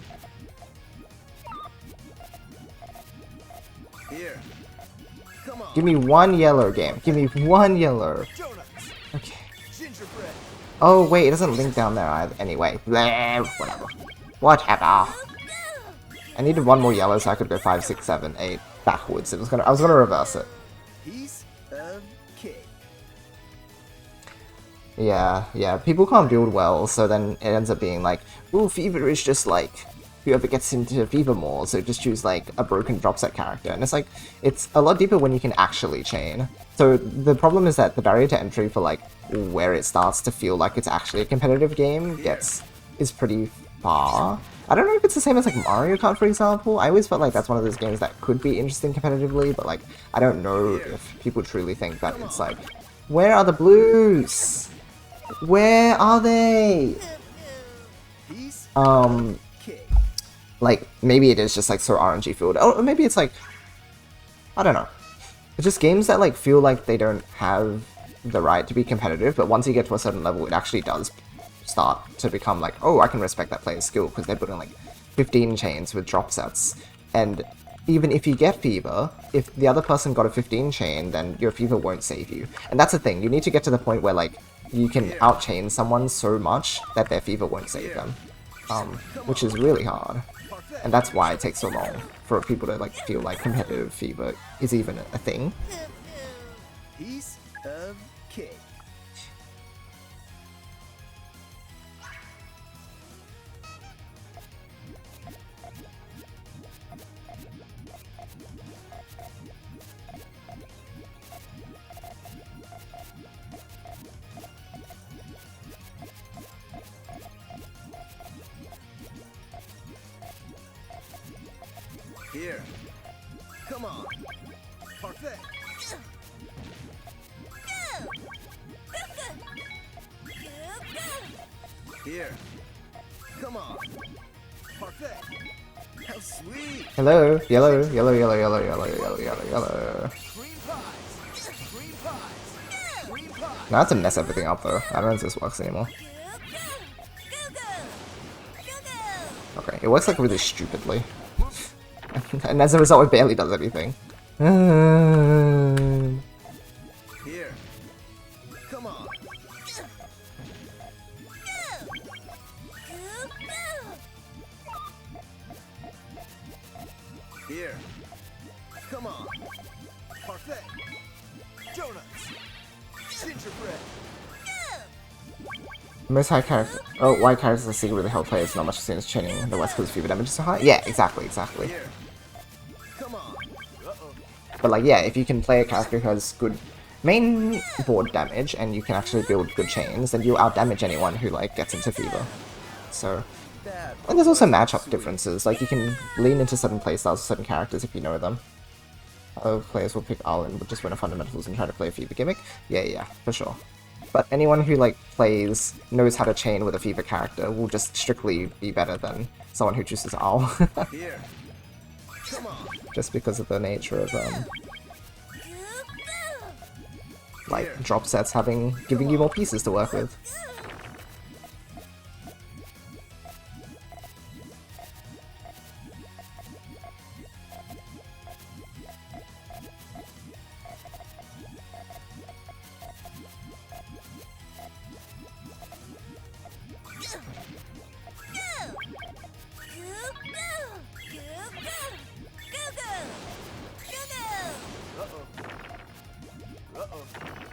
Here. Come on. Give me one yellow game. Give me one yellow. Donuts. Okay. Gingerbread. Oh wait, it doesn't link down there either. Anyway, blah, whatever. Whatever. I needed one more yellow so I could go 5, 6, 7, 8 backwards. I was gonna reverse it. Piece of cake. Yeah. People can't build well, so then it ends up being like, ooh, Fever is just like whoever gets into Fever more, so just choose like a broken drop set character. And it's like, it's a lot deeper when you can actually chain. So the problem is that the barrier to entry for like where it starts to feel like it's actually a competitive game is pretty far. I don't know if it's the same as like Mario Kart, for example. I always felt like that's one of those games that could be interesting competitively, but like, I don't know if people truly think that it's like, where are the blues? Where are they? Like, maybe it is just like so RNG filled, or maybe it's like, I don't know. It's just games that like feel like they don't have the right to be competitive, but once you get to a certain level, it actually does start to become like, oh, I can respect that player's skill because they're putting like 15 chains with drop sets. And even if you get Fever, if the other person got a 15 chain, then your Fever won't save you. And that's the thing, you need to get to the point where like you can outchain someone so much that their Fever won't save them. Which is really hard. And that's why it takes so long for people to like feel like competitive Fever is even a thing. Piece of cake. Here. Come on. Parfait. Here. Come on. Parfait. How sweet. Hello, yellow, yellow, yellow, yellow, yellow, yellow, yellow, yellow. Green pies. Green pies. Green pies. Now I have to mess everything up though. I don't know if this works anymore. Okay, it works like really stupidly. And as a result, it barely does anything. Here. Come on. Here. Come on. Parfait. Donuts. Gingerbread. Most high character. Oh, why characters are secretly help players not much as soon as chaining the West Coast Fever damage is so high? Yeah, exactly. Here. Come on. Uh-oh. But like, yeah, if you can play a character who has good main board damage and you can actually build good chains, then you outdamage anyone who like gets into Fever. So, and there's also matchup differences. Like you can lean into certain playstyles with certain characters if you know them. Other players will pick Arlen, but just win a fundamentals and try to play a Fever gimmick. Yeah, for sure. But anyone who like knows how to chain with a Fever character will just strictly be better than someone who chooses Owl. Here. Come on. Just because of the nature of like drop sets giving you more pieces to work with.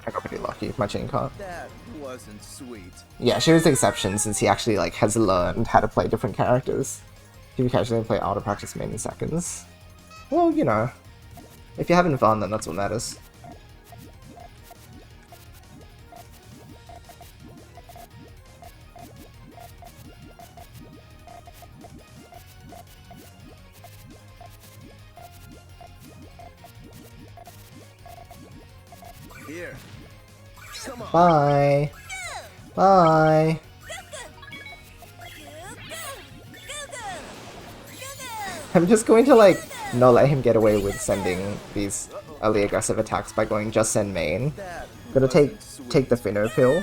I got pretty lucky with my chain card. That wasn't sweet. Yeah, she was the exception since he actually like has learned how to play different characters. If you casually play auto practice main in seconds. Well, you know. If you're having fun, then that's what matters. Here. Come on. Bye. Bye. I'm just going to like not let him get away with sending these early aggressive attacks by going just send main. Gonna take the Finno pill.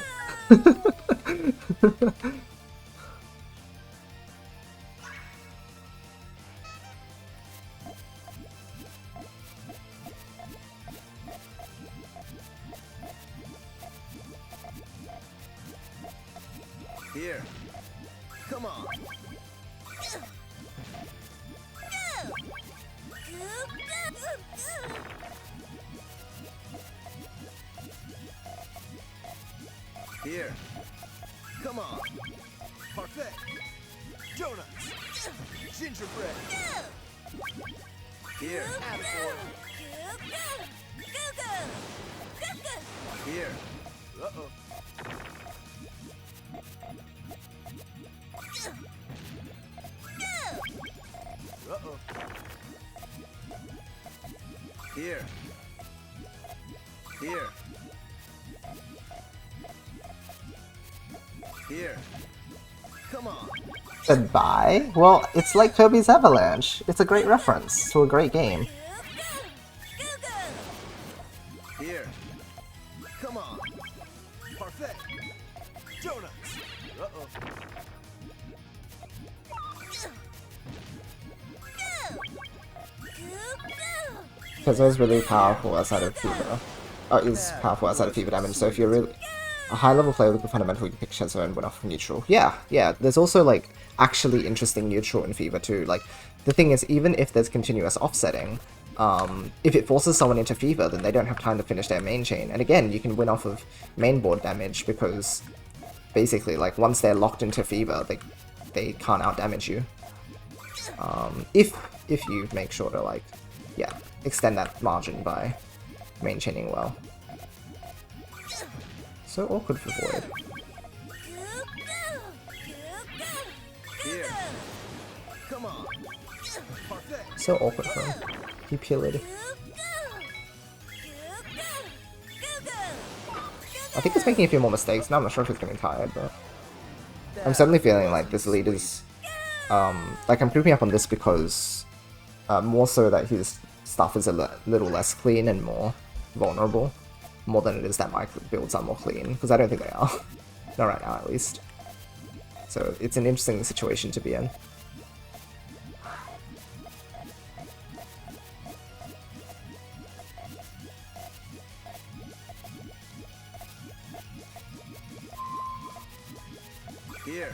Here. Come on. Here. Come on. Parfait. Donuts. Gingerbread. Here. Attaboy. Here. Uh-oh. Uh-oh. Here. Here. Here. Come on. Goodbye? Well, it's like Kirby's Avalanche. It's a great reference to a great game. Here. Come on. Parfait. Donuts. Uh-oh. Tetris is really powerful outside of Fever. Is powerful outside of Fever damage, so if you're really a high-level player with a fundamental, you can pick Shenzo and win off neutral. Yeah, there's also, like, actually interesting neutral in Fever too. Like, the thing is, even if there's continuous offsetting, if it forces someone into Fever, then they don't have time to finish their main chain. And again, you can win off of main board damage, because basically, like, once they're locked into Fever, they can't out-damage you. If you make sure to, like, yeah, extend that margin by main chaining well. So awkward for Void. Here. Come on. Parfait. So awkward for him. He pilled. I think he's making a few more mistakes. Now I'm not sure if he's getting tired, but I'm suddenly feeling like this lead is like I'm creeping up on this because more so that his stuff is a little less clean and more vulnerable, more than it is that my builds are more clean, because I don't think they are. Not right now, at least. So it's an interesting situation to be in. Here.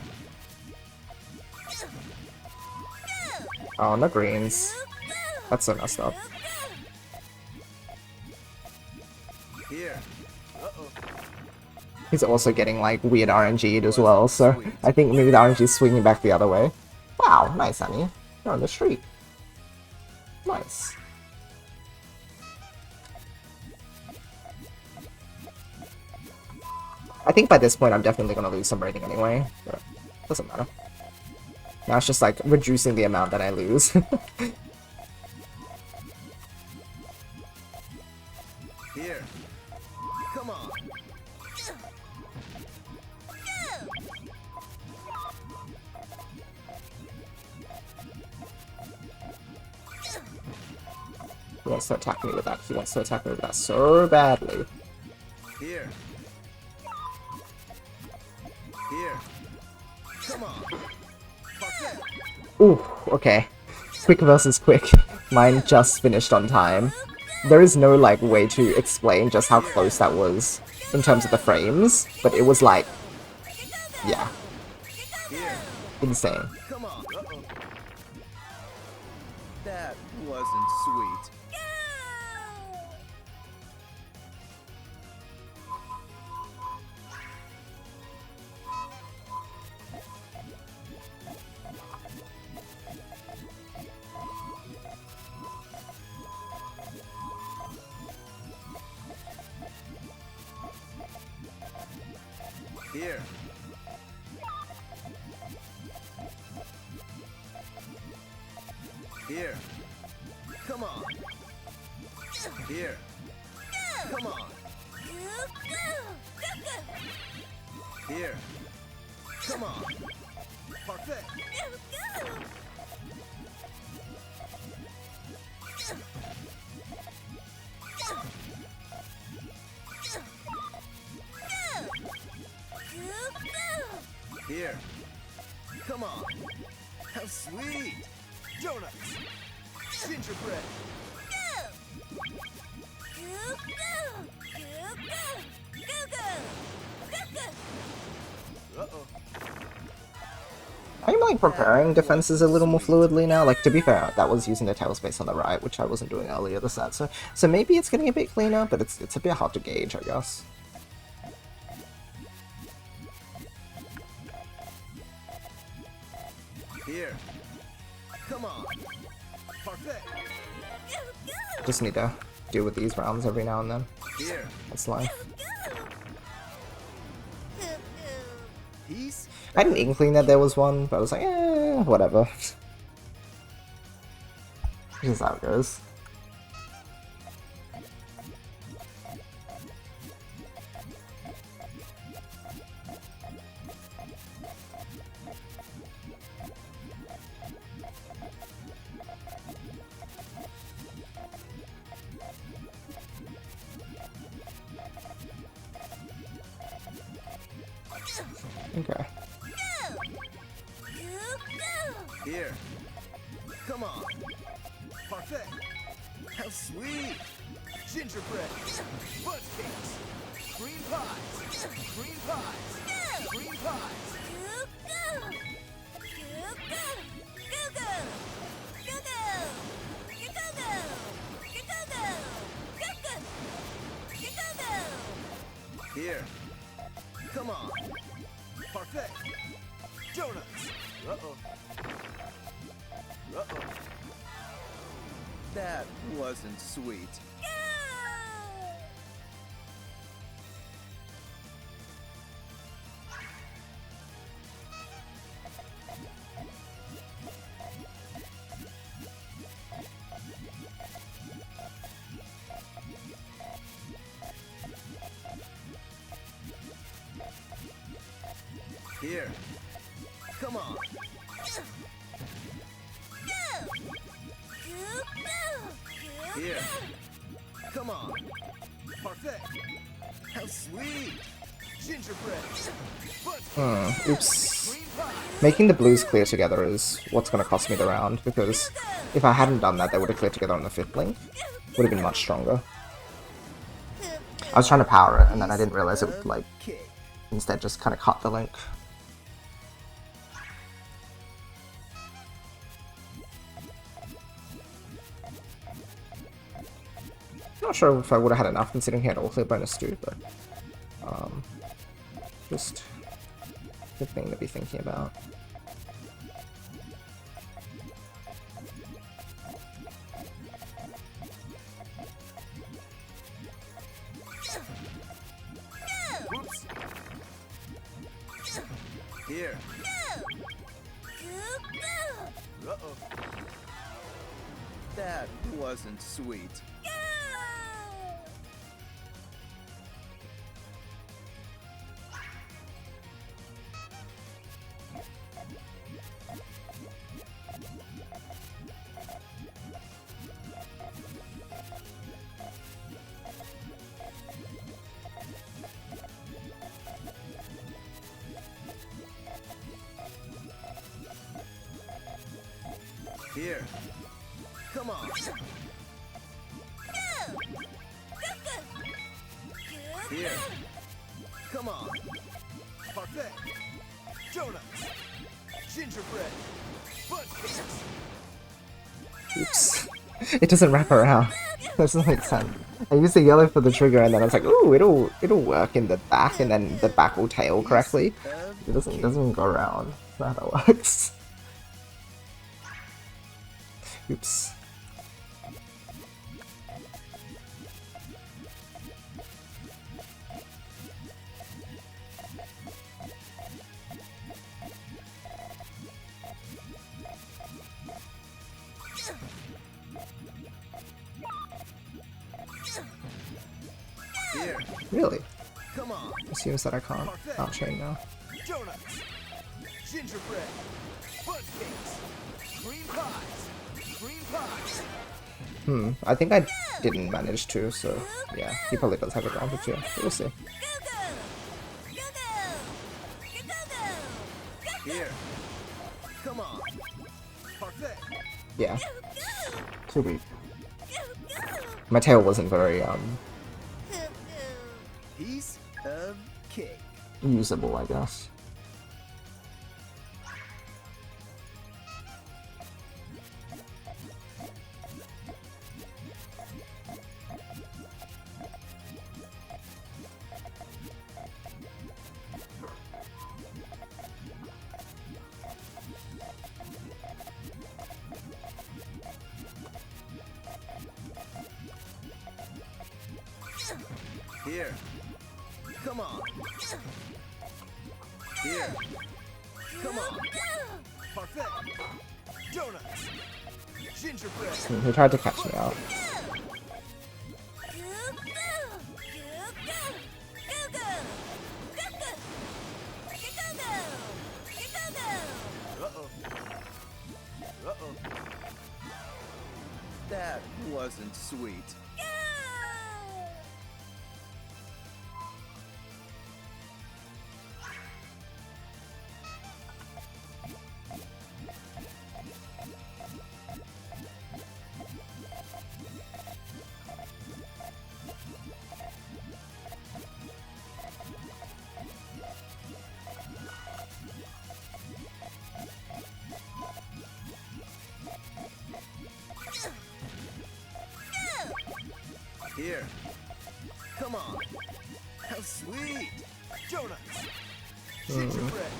Oh, no greens. That's so messed up. Here. Uh-oh. He's also getting, like, weird RNG'd as well, so I think maybe the RNG is swinging back the other way. Wow, nice, Annie. You're on the street. Nice. I think by this point I'm definitely gonna lose some rating anyway, but doesn't matter. Now it's just, like, reducing the amount that I lose. Here. Come on. He wants to attack me with that. He wants to attack me with that so badly. Here. Here. Come on. Parfait. Ooh, okay. Quick versus quick. Mine just finished on time. There is no, like, way to explain just how close that was in terms of the frames, but it was like, yeah, Here. insane. Come on. Uh-oh. That wasn't sweet. Here. Here. Come on. Here. Come on. Here. Come on. Parfait. Here. Come on. How sweet. Donuts. Gingerbread. Uh-oh. I'm, like, preparing defenses a little more fluidly now. Like, to be fair, that was using the tail space on the right, which I wasn't doing earlier this set. So maybe it's getting a bit cleaner, but it's a bit hard to gauge, I guess. Here. Come on. Parfait. Just need to deal with these rounds every now and then. Here. That's life. Peace. I had an inkling that there was one, but I was like, eh, whatever. This is how it goes. Okay. Here. Come on. Parfait. How sweet. Gingerbread. Fudge cakes. Green pies. Green pies. Green pies. Here. Come on. Parfait. Donuts. Uh-oh. Uh-oh. That wasn't sweet. Here. Come on. Here. Come on. Parfait. How sweet. Gingerbread. Oops. Making the blues clear together is what's going to cost me the round, because if I hadn't done that, they would have cleared together on the 5th link. Would have been much stronger. I was trying to power it, and then I didn't realize it would, like, instead just kind of cut the link. Not sure if I would have had enough considering he had all clear bonus too, but just a good thing to be thinking about. Whoops. Here. Uh-oh. That wasn't sweet. Here. Come on. Here. Come on. Parfait. Donuts. Gingerbread. Fudge cakes. Oops. It doesn't wrap around. That doesn't make sense. I used the yellow for the trigger, and then I was like, ooh, it'll work in the back, and then the back will tail correctly. It doesn't go around. That's not how it works. Oops. Here. Really? Come on. Assumes that I can't outchain now. Donuts. Gingerbread. Fudge cakes. Green pies. Green pies. I think I didn't manage to, so yeah, he probably does have advantage here. We'll see. Here. Come on. Parfait. Yeah. Too weak. My tail wasn't very Piece of cake. usable, I guess. Here. Come on. Here. Come on. Parfait. Donuts. Gingerbread. He tried to catch me out. Uh-oh. Uh-oh. That wasn't sweet. Here. Come on. How sweet. Donuts. Gingerbread.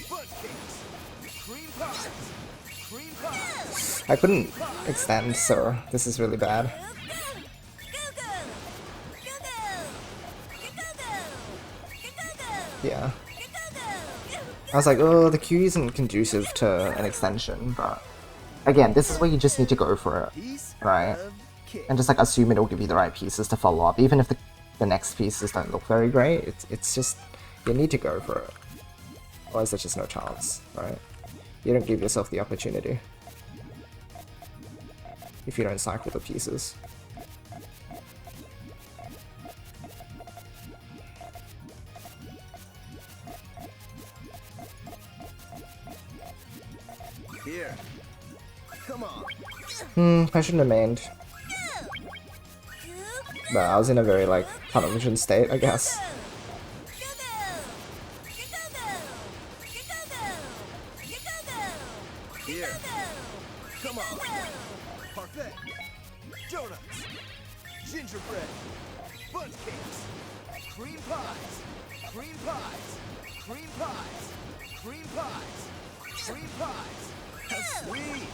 Bundt cakes. Cream pies. Cream pies. I couldn't extend, so this is really bad. Yeah. I was like, oh, the queue isn't conducive to an extension, but again, this is where you just need to go for it, Piece right? of cake. And just like assume it'll give you the right pieces to follow up, even if the next pieces don't look very great. It's just, you need to go for it. Otherwise there's just no chance, right? You don't give yourself the opportunity if you don't cycle the pieces. Here. Come on. I shouldn't have mained. But I was in a very, like, tunnel vision state, I guess. Here. Come on. Parfait. Donuts. Gingerbread. Bundt cakes. Cream pies. Cream pies. Cream pies. Cream pies. Cream pies. How sweet.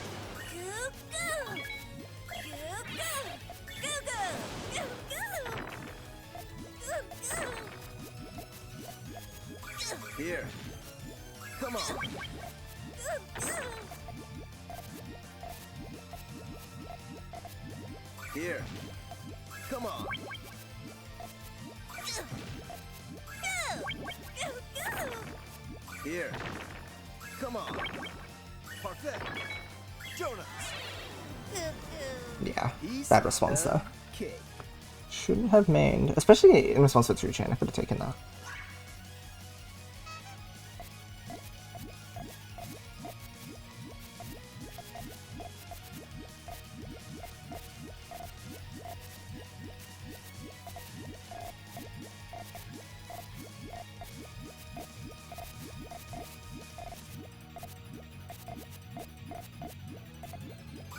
Here. Come on. Here. Come on. Here. Come on. Parfait. Donuts. Yeah, Piece bad response of there. cake. Shouldn't have mained, especially in response to 2-chain, I could have taken that.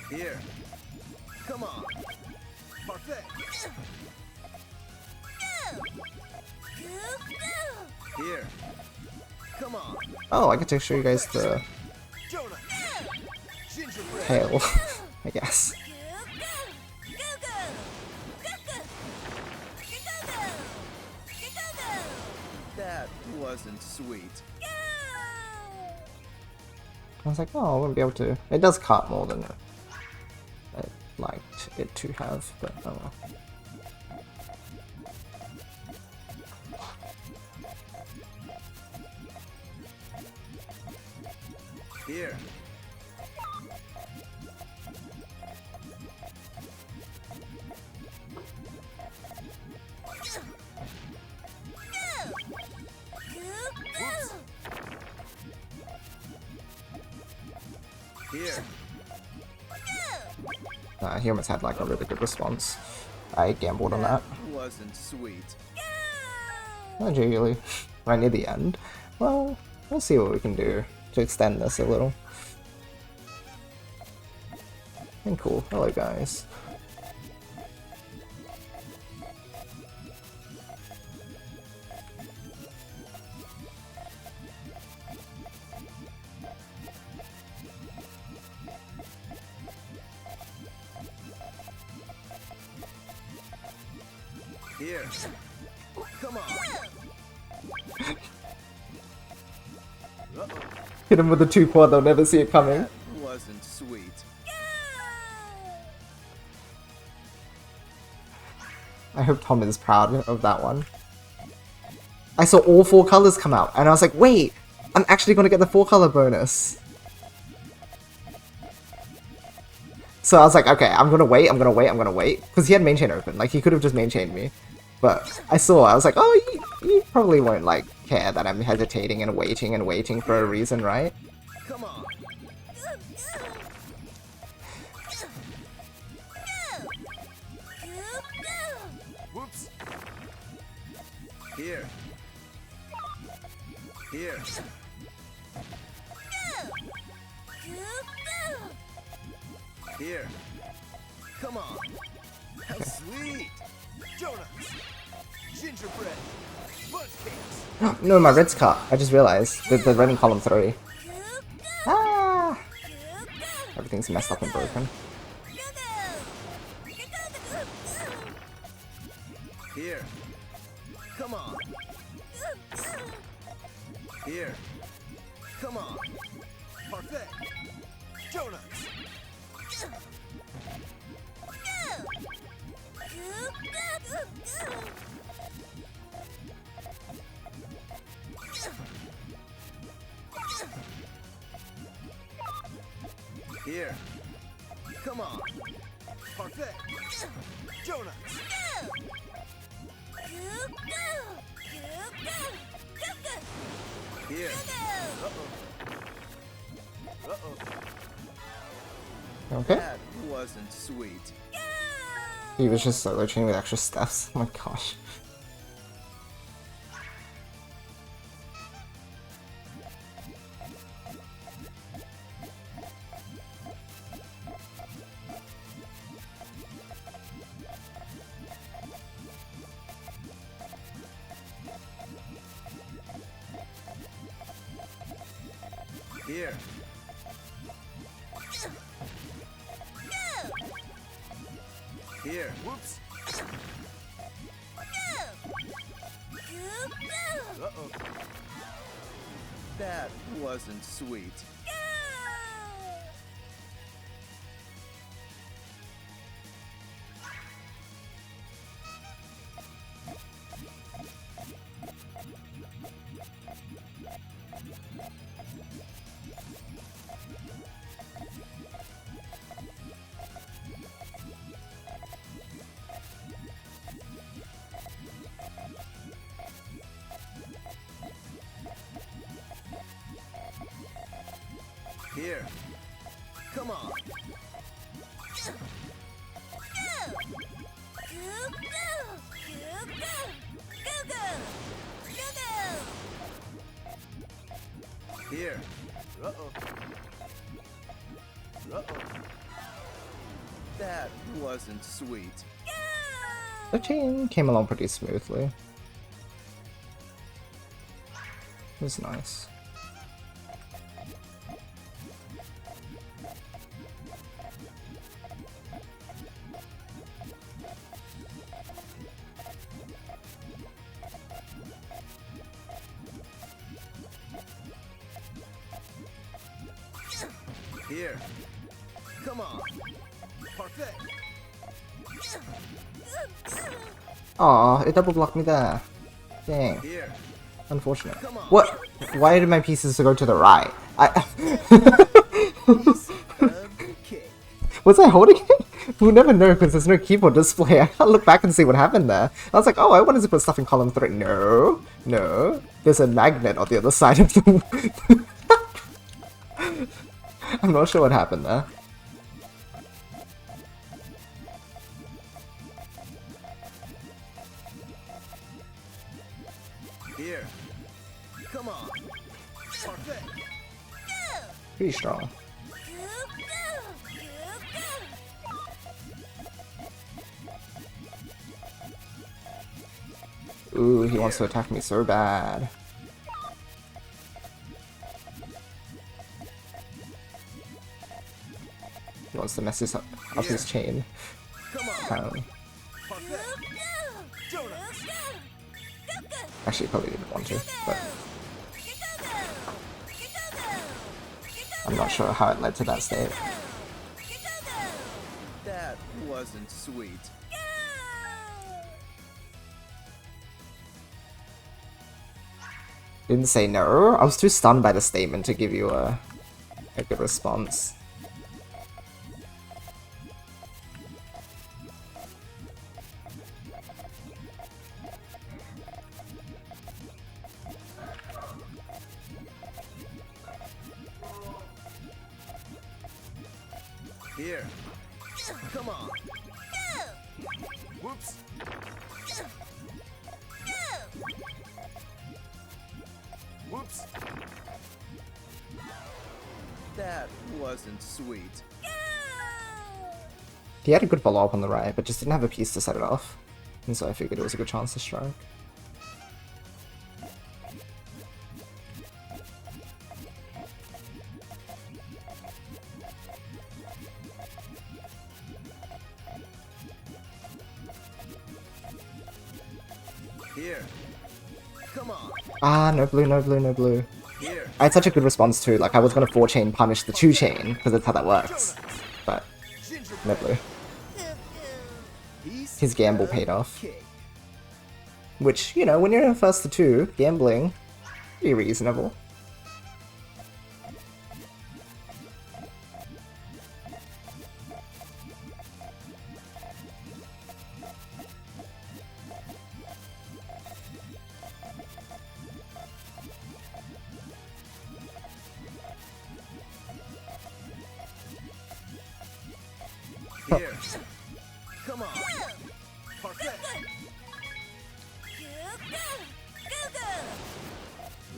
Here. Come on. Parfait. Here. Come on. Oh, I get to show you guys the Donuts. Gingerbread. tail, I guess. That wasn't sweet. I was like, oh, I wouldn't be able to. It does cut more than I'd liked it to have, but oh well. Here. Here. He almost had like a really good response. I gambled on that. Wasn't sweet. Not really. Right near the end. Well, we'll see what we can do to extend this a little. And cool. Hello, guys. Here. Come on. Uh-oh. Hit him with the 2 quad, they'll never see it coming. That wasn't sweet. I hope Tom is proud of that one. I saw all 4 colors come out, and I was like, wait, I'm actually gonna get the 4-color bonus. So I was like, okay, I'm gonna wait, because he had main chain open, like he could have just main chained me. But I was like, oh, you probably won't like care that I'm hesitating and waiting for a reason, right? Come on. Whoops. Here. Here. Here. Come on. How sweet. Donuts. Gingerbread. Bunch cakes. No, my red's cut. I just realized the red in column 3. Ah! Everything's messed up and broken. Here. Come on. Here. Come on. Parfait. Donuts. Here. Come on. Parfait. Donuts. Here. Uh-oh. Uh-oh. Okay. That wasn't sweet. He was just solo chain with extra steps. Oh my gosh. Here. Here. Whoops. Uh-oh. That wasn't sweet. Here. Come on. Here. Uh-oh. Uh-oh. That wasn't sweet. The chain came along pretty smoothly. It was nice. Here. Come on. Parfait. Aw, it double blocked me there. Dang. Here. Unfortunate. Come on. What? Why did my pieces go to the right? Okay. Was I holding it? We'll never know because there's no keyboard display. I can't look back and see what happened there. I was like, oh, I wanted to put stuff in column 3. No. No. There's a magnet on the other side of the... I'm not sure what happened there. Here. Come on. Parfait. Pretty strong. Ooh, he wants to attack me so bad. He wants to mess this up his chain. Come on. Apparently. Parfait. Donuts. Actually, probably didn't want to, but I'm not sure how it led to that state. That wasn't sweet. Didn't say no. I was too stunned by the statement to give you a good response. Here. Come on. Whoops. Whoops. That wasn't sweet. He had a good follow-up on the right, but just didn't have a piece to set it off. And so I figured it was a good chance to strike. Here. Come on. Ah, no blue, no blue, no blue. Here. I had such a good response too, like I was gonna 4-chain punish the 2-chain, because that's how that works. But, no blue. His gamble paid off. Which, you know, when you're in first to 2, gambling, pretty reasonable. Here. Come on. Perfect.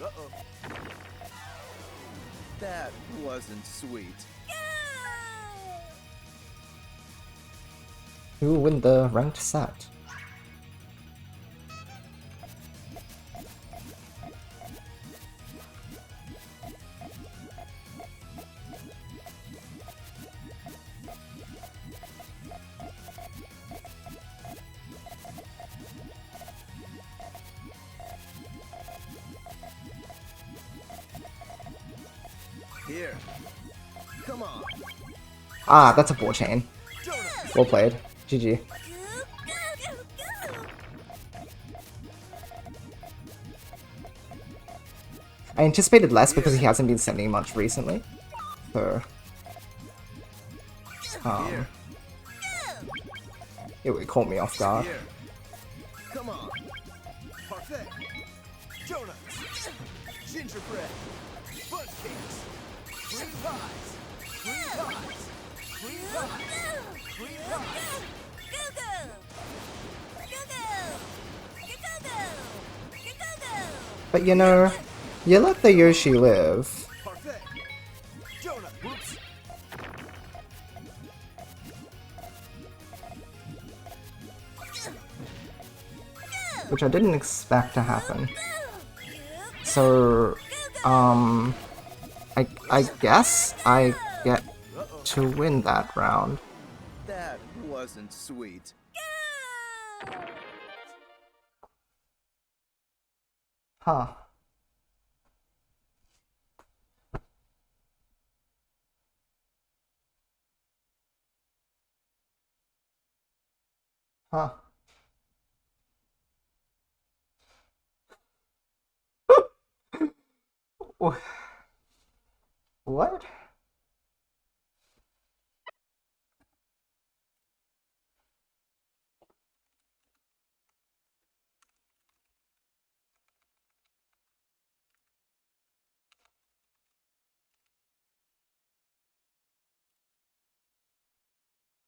Uh-oh. That wasn't sweet. Who will win the ranked set? Here. Come on. Ah, that's a 4-chain. Well played. GG. I anticipated less because he hasn't been sending much recently. So... it would caught me off guard. Here. Come on. Perfect. Donuts. Gingerbread. Fudge cakes. Green pies. Green pies. Green pies. Green pies. But you know, you let the Yoshi live. Perfect. Donut. Whoops. Which I didn't expect to happen. So, I guess I get to win that round. That wasn't sweet. Huh. Huh. What?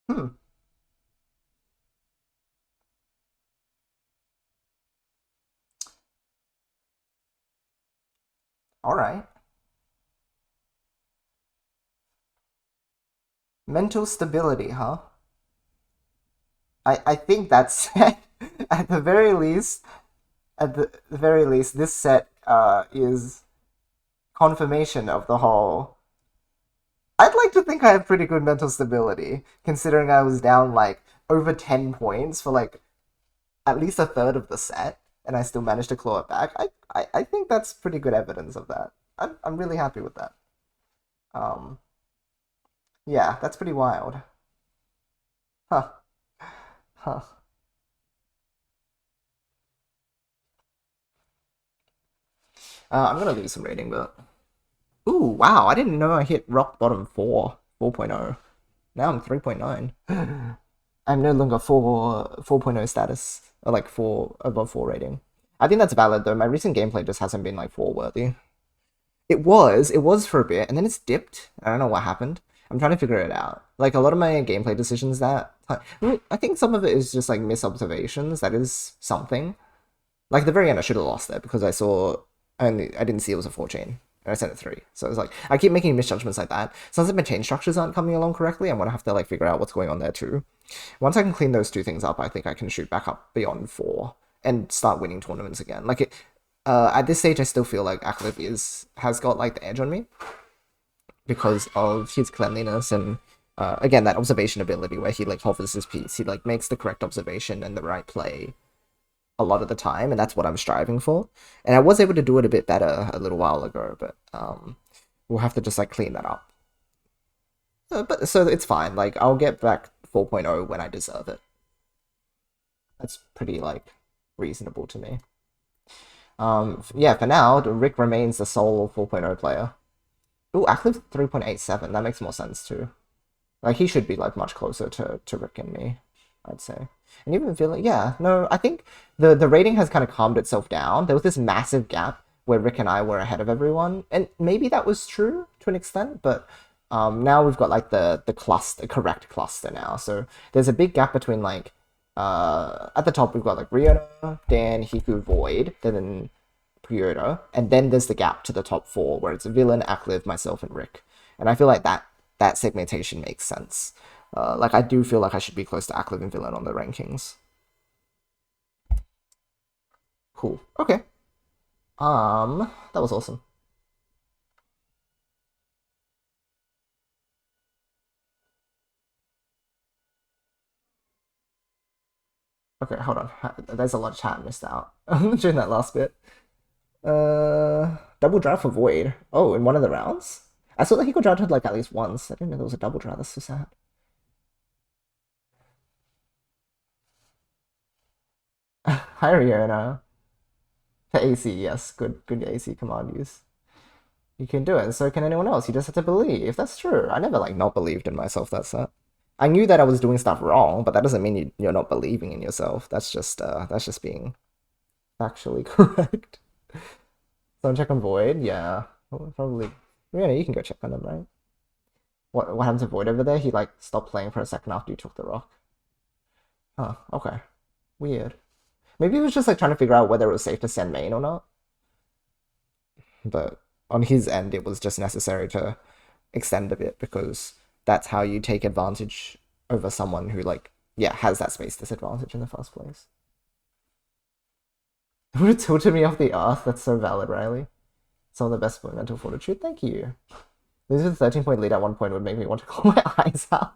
Hmm. Alright. Mental stability, huh? I think that set, at the very least, this set is confirmation of the whole. I'd like to think I have pretty good mental stability, considering I was down like over 10 points for like at least a third of the set. and I still managed to claw it back. I think that's pretty good evidence of that. I'm really happy with that. Um, yeah, that's pretty wild. Huh. Huh. I'm gonna lose some rating, but ooh, wow! I didn't know I hit rock bottom 4.0. Now I'm 3.9. I'm no longer 4.0 status, or like 4 above 4 rating. I think that's valid though. My recent gameplay just hasn't been like 4 worthy. It was for a bit, and then it's dipped. I don't know what happened. I'm trying to figure it out. Like a lot of my gameplay decisions I think some of it is just like misobservations. That is something. Like the very end, I should have lost there because I didn't see it was a 4 chain. And I sent it 3. So it's like, I keep making misjudgments like that. Sounds like my chain structures aren't coming along correctly. I'm gonna have to like figure out what's going on there too. Once I can clean those two things up, I think I can shoot back up beyond 4 and start winning tournaments again. Like at this stage, I still feel like Akhlif has got like the edge on me because of his cleanliness and again that observation ability where he like hovers his piece. He like makes the correct observation and the right play a lot of the time, and that's what I'm striving for. And I was able to do it a bit better a little while ago, but we'll have to just like clean that up. But so it's fine. Like I'll get back 4.0 when I deserve it. That's pretty like reasonable to me. Yeah, for now, Rick remains the sole 4.0 player. Ooh, Akhlif 3.87. That makes more sense too. Like he should be like much closer to Rick and me, I'd say. And even feeling, yeah, no, I think the rating has kind of calmed itself down. There was this massive gap where Rick and I were ahead of everyone, and maybe that was true to an extent, but now we've got like the correct cluster now. So there's a big gap between like at the top we've got like Riona, Dan, Hiku, Void, then Puyo, and then there's the gap to the top 4 where it's Villain, Akliv, myself, and Rick. And I feel like that segmentation makes sense. Like I do feel like I should be close to Akliv and Villain on the rankings. Cool. Okay. That was awesome. Okay, hold on. There's a lot of chat missed out during that last bit. Double draft for Void. Oh, in one of the rounds? I saw that he got drafted like at least once. I didn't know there was a double draft. That's so sad. Hi, Riona. To AC, yes. Good AC command use. You can do it, and so can anyone else. You just have to believe. That's true. I never like not believed in myself, that's that. I knew that I was doing stuff wrong, but that doesn't mean you're not believing in yourself. That's just being factually correct. Someone check on Void? Yeah. Probably. Yeah, you can go check on him, right? What happened to Void over there? He like stopped playing for a second after you took the rock. Huh, okay. Weird. Maybe he was just like trying to figure out whether it was safe to send main or not. But on his end, it was just necessary to extend a bit because that's how you take advantage over someone who like, yeah, has that space disadvantage in the first place. It would have tilted me off the earth. That's so valid, Riley. Some of the best mental fortitude. Thank you. Losing the 13-point lead at one point would make me want to claw my eyes out.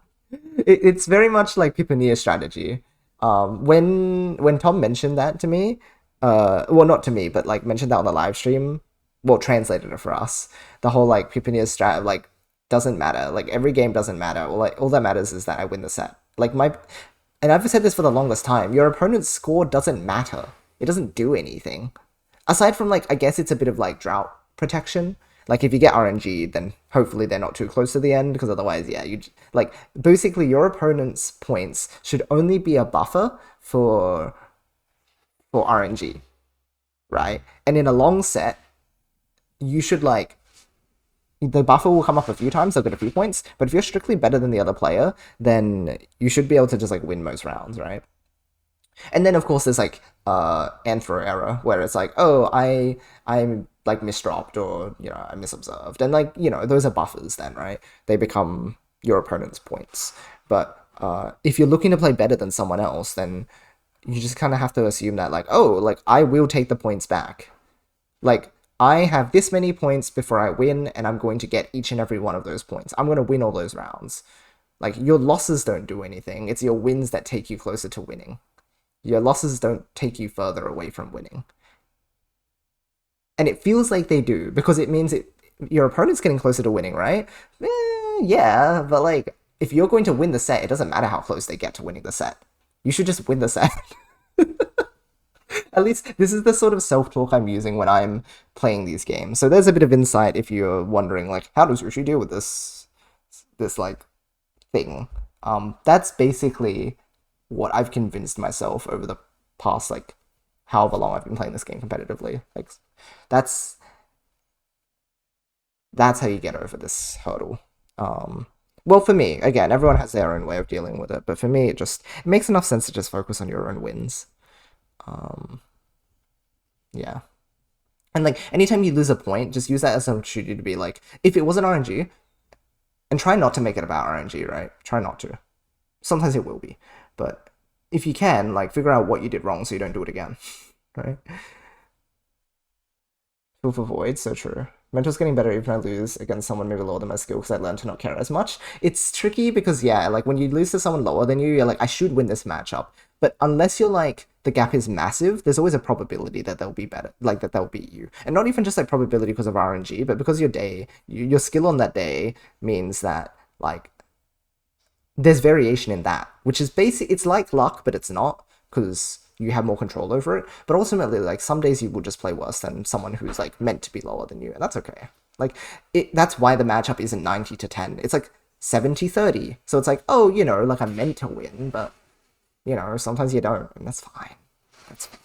It's very much like Pipania's strategy. When Tom mentioned that to me, well, not to me, but like mentioned that on the live stream, well, translated it for us. The whole like Pipania's strat, like, doesn't matter. Like, every game doesn't matter. All that matters is that I win the set. Like, and I've said this for the longest time, your opponent's score doesn't matter. It doesn't do anything. Aside from, like, I guess it's a bit of, like, drought protection. Like, if you get RNG, then hopefully they're not too close to the end, because otherwise, yeah, like, basically, your opponent's points should only be a buffer for RNG, right? And in a long set, you should, like, the buffer will come up a few times, they'll get a few points, but if you're strictly better than the other player, then you should be able to just, like, win most rounds, right? And then, of course, there's, like, anthro error, where it's like, oh, I'm like, misdropped, or, you know, I misobserved. And, like, you know, those are buffers then, right? They become your opponent's points. But if you're looking to play better than someone else, then you just kind of have to assume that, like, oh, like, I will take the points back. Like, I have this many points before I win, and I'm going to get each and every one of those points. I'm going to win all those rounds. Like, your losses don't do anything. It's your wins that take you closer to winning. Your losses don't take you further away from winning. And it feels like they do, because it means your opponent's getting closer to winning, right? Yeah, but like, if you're going to win the set, it doesn't matter how close they get to winning the set. You should just win the set. At least this is the sort of self-talk I'm using when I'm playing these games. So there's a bit of insight if you're wondering, like, how does Yoshi deal with this like thing? That's basically what I've convinced myself over the past, like, however long I've been playing this game competitively. Like, that's how you get over this hurdle. Well, for me, again, everyone has their own way of dealing with it, but for me, it makes enough sense to just focus on your own wins. Yeah. And like, anytime you lose a point, just use that as an opportunity to be like, if it wasn't RNG, and try not to make it about RNG, right? Try not to. Sometimes it will be, but if you can, like, figure out what you did wrong so you don't do it again, right? Feel for void, so true. Mental's getting better even if I lose against someone maybe lower than my skill because I learned to not care as much. It's tricky because, yeah, like, when you lose to someone lower than you, you're like, I should win this matchup. But unless you're like, the gap is massive, there's always a probability that they'll be better, like, that they'll beat you. And not even just like probability because of RNG, but because your skill on that day means that, like, there's variation in that, which is it's like luck, but it's not, because you have more control over it. But ultimately, like, some days you will just play worse than someone who's like meant to be lower than you, and that's okay. Like, that's why the matchup isn't 90-10. It's like 70-30. So it's like, oh, you know, like, I'm meant to win, but, you know, sometimes you don't, and that's fine. That's fine.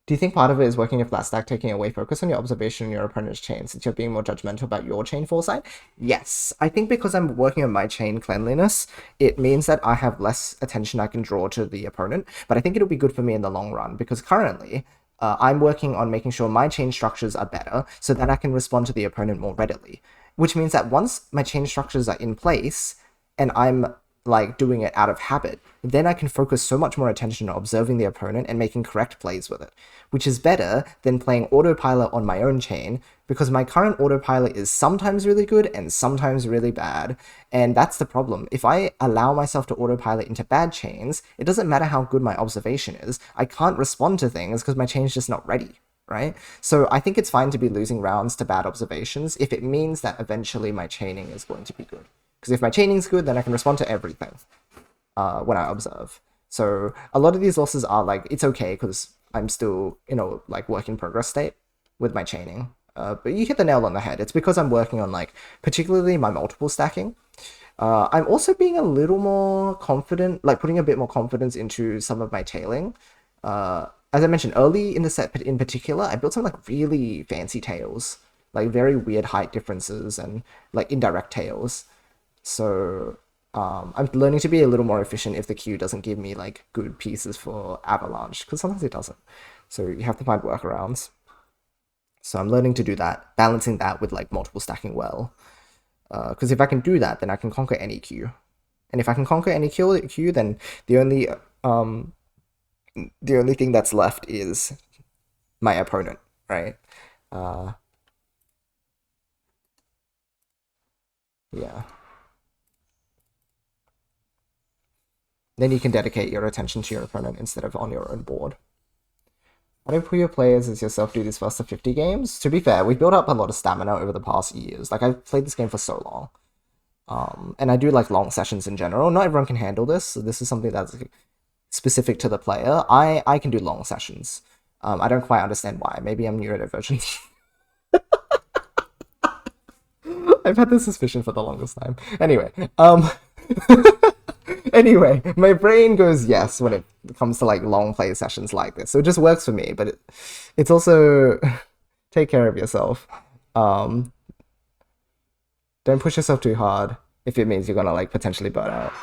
Do you think part of it is working your flat stack, taking away focus on your observation on your opponent's chain, since you're being more judgmental about your chain foresight? Yes. I think because I'm working on my chain cleanliness, it means that I have less attention I can draw to the opponent, but I think it'll be good for me in the long run, because currently, I'm working on making sure my chain structures are better so that I can respond to the opponent more readily, which means that once my chain structures are in place, and I'm like doing it out of habit, then I can focus so much more attention on observing the opponent and making correct plays with it, which is better than playing autopilot on my own chain, because my current autopilot is sometimes really good and sometimes really bad, and that's the problem. If I allow myself to autopilot into bad chains, it doesn't matter how good my observation is, I can't respond to things because my chain's just not ready, right? So I think it's fine to be losing rounds to bad observations if it means that eventually my chaining is going to be good. Because if my chaining's good, then I can respond to everything when I observe. So a lot of these losses are like, it's okay because I'm still, you know, like, work in progress state with my chaining. But you hit the nail on the head. It's because I'm working on, like, particularly my multiple stacking. I'm also being a little more confident, like, putting a bit more confidence into some of my tailing. As I mentioned early in the set in particular, I built some, like, really fancy tails, like very weird height differences and, like, indirect tails. So I'm learning to be a little more efficient if the queue doesn't give me, like, good pieces for Avalanche, because sometimes it doesn't. So you have to find workarounds. So I'm learning to do that, balancing that with, like, multiple stacking well. Because if I can do that, then I can conquer any queue. And if I can conquer any queue, then the only thing that's left is my opponent, right? Yeah. Then you can dedicate your attention to your opponent instead of on your own board. Why don't Puyo players as yourself do these ft50 games? To be fair, we've built up a lot of stamina over the past years. Like, I've played this game for so long. And I do like long sessions in general. Not everyone can handle this, so this is something that's specific to the player. I can do long sessions. I don't quite understand why. Maybe I'm neurodivergent. I've had this suspicion for the longest time. Anyway, anyway, my brain goes yes when it comes to, like, long play sessions like this. So it just works for me, but it's also take care of yourself. Don't push yourself too hard if it means you're gonna, like, potentially burn out.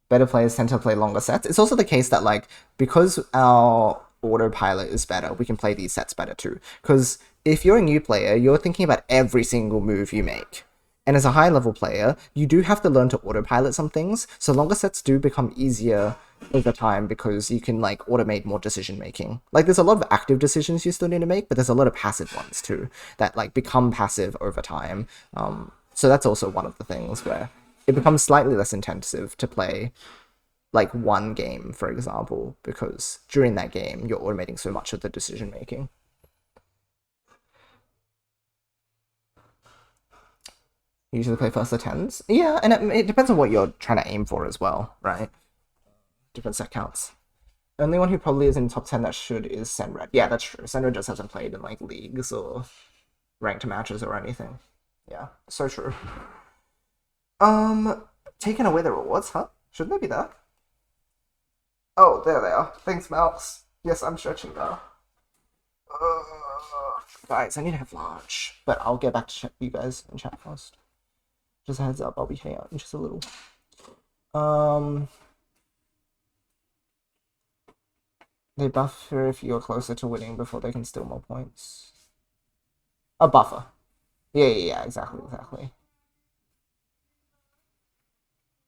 Better players tend to play longer sets. It's also the case that, like, because our autopilot is better, we can play these sets better too. Because if you're a new player, you're thinking about every single move you make. And as a high-level player, you do have to learn to autopilot some things, so longer sets do become easier over time because you can, like, automate more decision-making. Like, there's a lot of active decisions you still need to make, but there's a lot of passive ones too, that, like, become passive over time. So that's also one of the things where it becomes slightly less intensive to play like one game, for example, because during that game you're automating so much of the decision making. Usually play first the 10s. Yeah, and it depends on what you're trying to aim for as well, right? Different set counts. The only one who probably is in top 10 that should is Senred. Yeah, that's true. Senred just hasn't played in like leagues or ranked matches or anything. Yeah, so true. Taking away the rewards, huh? Shouldn't they be there? Oh, there they are. Thanks, Mouse. Yes, I'm stretching now. Guys, I need to have lunch, but I'll get back to you guys in chat first. Just a heads up, I'll be hanging out in just a little. They buffer if you're closer to winning before they can steal more points. A buffer. Yeah, exactly.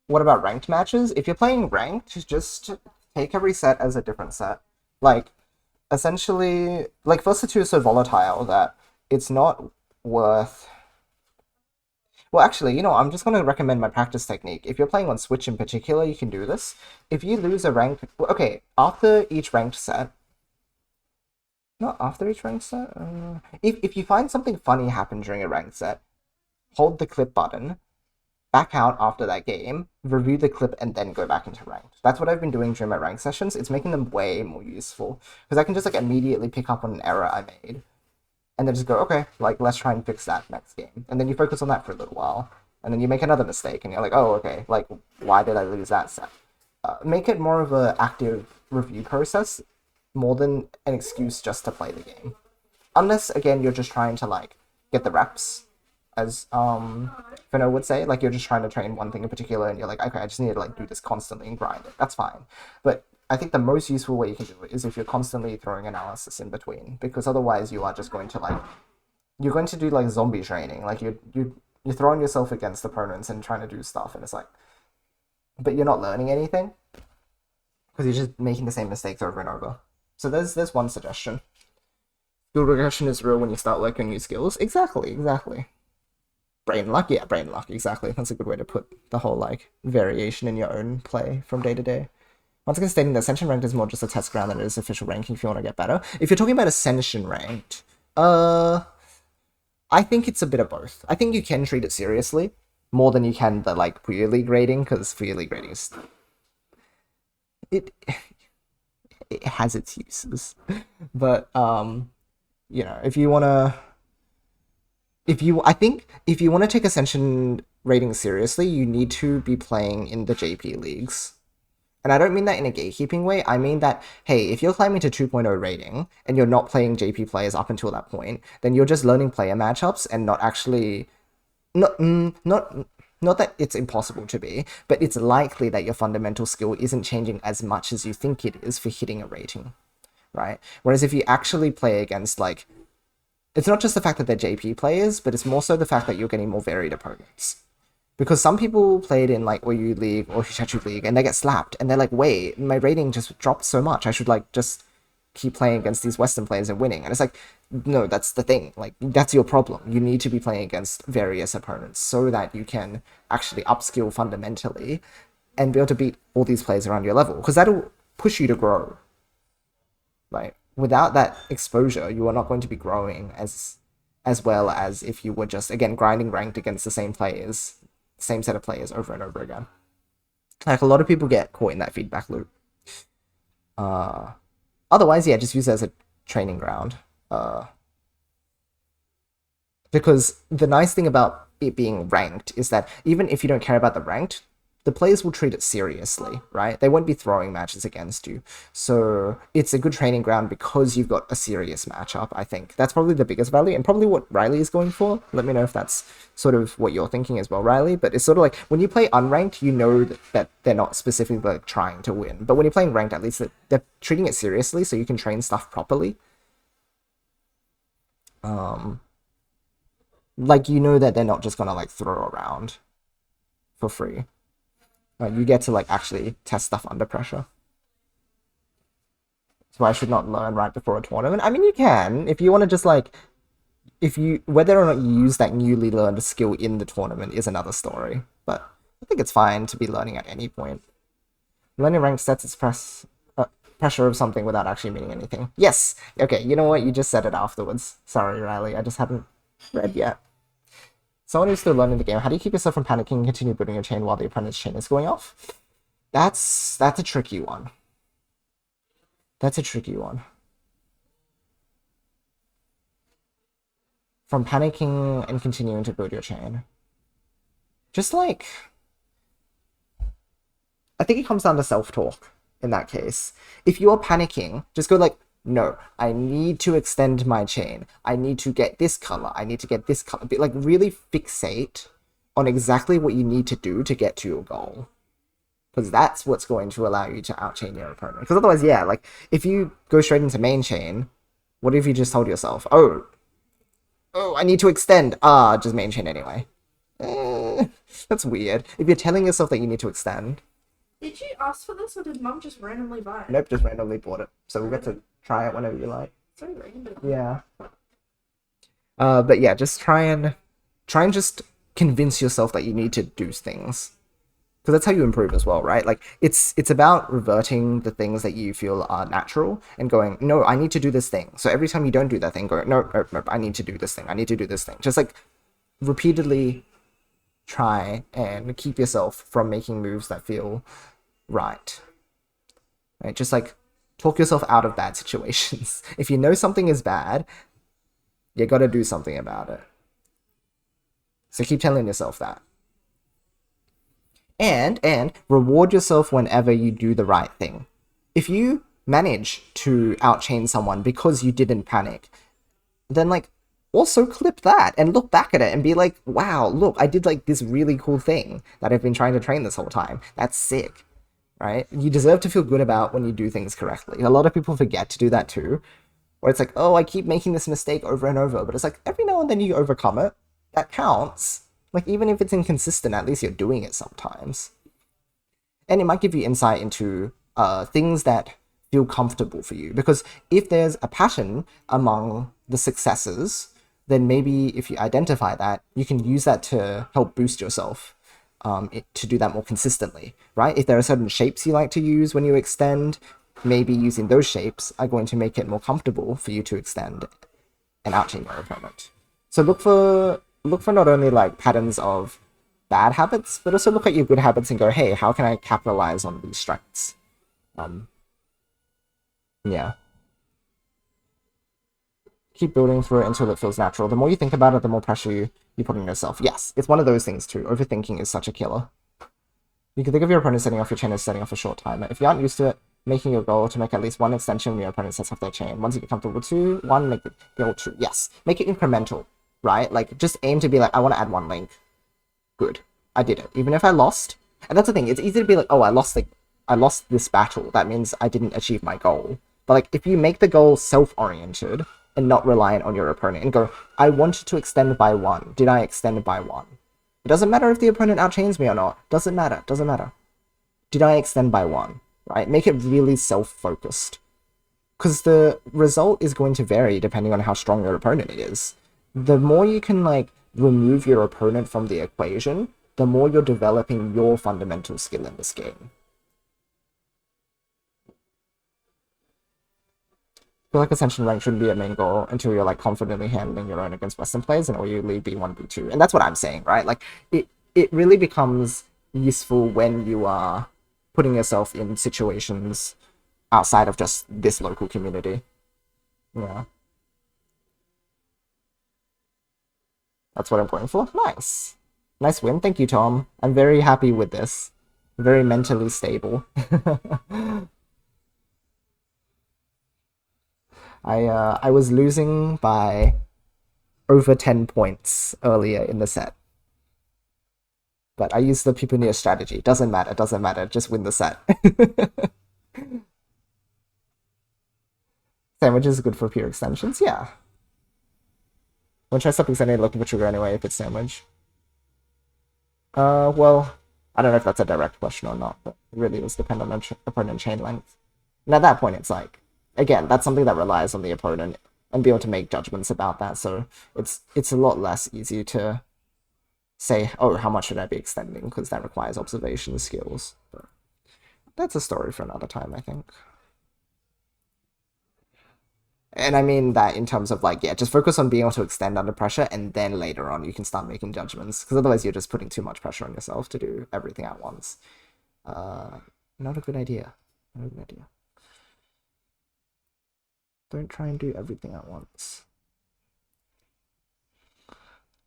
What about ranked matches? If you're playing ranked, just take every set as a different set. Like, essentially, like, Versa 2 is so volatile that it's not worth... Well, actually, you know, I'm just going to recommend my practice technique. If you're playing on Switch in particular, you can do this. If you lose a ranked... Okay, after each ranked set... Not after each ranked set? If you find something funny happen during a ranked set, hold the clip button, back out after that game, review the clip, and then go back into ranked. That's what I've been doing during my ranked sessions. It's making them way more useful. Because I can just, like, immediately pick up on an error I made. And then just go, okay, like, let's try and fix that next game. And then you focus on that for a little while. And then you make another mistake, and you're like, oh, okay, like, why did I lose that set? Make it more of an active review process, more than an excuse just to play the game. Unless, again, you're just trying to, like, get the reps, as Fino would say. Like, you're just trying to train one thing in particular, and you're like, okay, I just need to, like, do this constantly and grind it. That's fine. But I think the most useful way you can do it is if you're constantly throwing analysis in between, because otherwise you are just going to, like, you're going to do, like, zombie training. Like, you're throwing yourself against opponents and trying to do stuff, and it's like, but you're not learning anything, because you're just making the same mistakes over and over. So there's one suggestion. Skill regression is real when you start working new skills. Exactly. Brain luck, exactly. That's a good way to put the whole, like, variation in your own play from day to day. Once again, stating that Ascension Ranked is more just a test ground than it is official ranking if you want to get better. If you're talking about Ascension Ranked, I think it's a bit of both. I think you can treat it seriously, more than you can the, like, Puyo League rating, because Puyo League rating is... It has its uses. But, you know, if you want to... I think if you want to take Ascension rating seriously, you need to be playing in the JP leagues. And I don't mean that in a gatekeeping way. I mean that, hey, if you're climbing to 2.0 rating and you're not playing JP players up until that point, then you're just learning player matchups and not actually... Not that it's impossible to be, but it's likely that your fundamental skill isn't changing as much as you think it is for hitting a rating, right? Whereas if you actually play against, like... It's not just the fact that they're JP players, but it's more so the fact that you're getting more varied opponents. Because some people played in, like, YoshiAU League or YoshiAU League, and they get slapped, and they're like, wait, my rating just dropped so much, I should, like, just keep playing against these Western players and winning. And it's like, no, that's the thing. Like, that's your problem. You need to be playing against various opponents so that you can actually upskill fundamentally and be able to beat all these players around your level. Because that'll push you to grow, right? Without that exposure, you are not going to be growing as well as if you were just, again, grinding ranked against the same players, same set of players over and over again. Like, a lot of people get caught in that feedback loop. Otherwise, yeah, just use it as a training ground. Because the nice thing about it being ranked is that even if you don't care about the ranked, the players will treat it seriously, right? They won't be throwing matches against you. So it's a good training ground because you've got a serious matchup, I think. That's probably the biggest value and probably what Riley is going for. Let me know if that's sort of what you're thinking as well, Riley. But it's sort of like when you play unranked, you know that they're not specifically, like, trying to win. But when you're playing ranked, at least they're treating it seriously so you can train stuff properly. Like, you know that they're not just gonna, like, throw around for free. You get to, like, actually test stuff under pressure. So I should not learn right before a tournament. I mean, you can. If you want to just, like, whether or not you use that newly learned skill in the tournament is another story. But I think it's fine to be learning at any point. Learning rank sets its pressure of something without actually meaning anything. Yes! Okay, you know what? You just said it afterwards. Sorry, Riley. I just haven't read yet. Someone who's still learning the game, how do you keep yourself from panicking and continue building your chain while the opponent's chain is going off? That's a tricky one. That's a tricky one. From panicking and continuing to build your chain. Just like... I think it comes down to self-talk in that case. If you're panicking, just go like, no, I need to extend my chain. I need to get this color. I need to get this color. But like really fixate on exactly what you need to do to get to your goal. Because that's what's going to allow you to outchain your opponent. Because otherwise, yeah, like if you go straight into main chain, what if you just told yourself, oh, I need to extend. Just main chain anyway. That's weird. If you're telling yourself that you need to extend. Did you ask for this, or did Mum just randomly buy it? Nope, just randomly bought it. So we'll get to try it whenever you like. So random. Yeah. But yeah, just try and just convince yourself that you need to do things. Because that's how you improve as well, right? Like, it's about reverting the things that you feel are natural and going, no, I need to do this thing. So every time you don't do that thing, go, no, I need to do this thing. I need to do this thing. Just like repeatedly try and keep yourself from making moves that feel right. Right? Just like talk yourself out of bad situations. If you know something is bad, you gotta do something about it. So keep telling yourself that. And reward yourself whenever you do the right thing. If you manage to outchain someone because you didn't panic, then like also clip that and look back at it and be like, wow, look, I did like this really cool thing that I've been trying to train this whole time. That's sick, right? You deserve to feel good about when you do things correctly. A lot of people forget to do that too, where it's like, oh, I keep making this mistake over and over, but it's like every now and then you overcome it. That counts. Like, even if it's inconsistent, at least you're doing it sometimes. And it might give you insight into things that feel comfortable for you. Because if there's a pattern among the successes, then maybe if you identify that, you can use that to help boost yourself to do that more consistently, right? If there are certain shapes you like to use when you extend, maybe using those shapes are going to make it more comfortable for you to extend and outchain your opponent. So look for not only like patterns of bad habits, but also look at your good habits and go, hey, how can I capitalize on these strengths? Yeah. Keep building through it until it feels natural. The more you think about it, the more pressure you put on yourself. Yes, it's one of those things too. Overthinking is such a killer. You can think of your opponent setting off your chain as setting off a short timer. If you aren't used to it, making your goal to make at least one extension when your opponent sets off their chain. Once you get comfortable with one, make it goal two. Yes, make it incremental. Right? Like, just aim to be like, I want to add one link. Good. I did it. Even if I lost. And that's the thing. It's easy to be like, oh, I lost this battle. That means I didn't achieve my goal. But, like, if you make the goal self-oriented and not reliant on your opponent and go, I wanted to extend by one. Did I extend by one? It doesn't matter if the opponent outchains me or not. Doesn't matter. Doesn't matter. Did I extend by one? Right? Make it really self-focused. Because the result is going to vary depending on how strong your opponent is. The more you can, like, remove your opponent from the equation, the more you're developing your fundamental skill in this game. I feel like Ascension rank shouldn't be a main goal until you're, like, confidently handling your own against Western players, and or you leave B1, B2. And that's what I'm saying, right? Like, it really becomes useful when you are putting yourself in situations outside of just this local community. Yeah. That's what I'm going for. Nice. Nice win. Thank you, Tom. I'm very happy with this. Very mentally stable. I was losing by over 10 points earlier in the set. But I used the Puyo strategy. Doesn't matter, doesn't matter. Just win the set. Sandwich is good for pure extensions, yeah. When try stop extending looking for trigger anyway if it's sandwich. Well, I don't know if that's a direct question or not, but it really does depend on the opponent chain length. And at that point, it's like, again, that's something that relies on the opponent and be able to make judgments about that. So it's a lot less easy to say, oh, how much should I be extending, because that requires observation skills. But that's a story for another time, I think. And I mean that in terms of like, yeah, just focus on being able to extend under pressure, and then later on you can start making judgments, because otherwise you're just putting too much pressure on yourself to do everything at once. Not a good idea. Not a good idea. Don't try and do everything at once.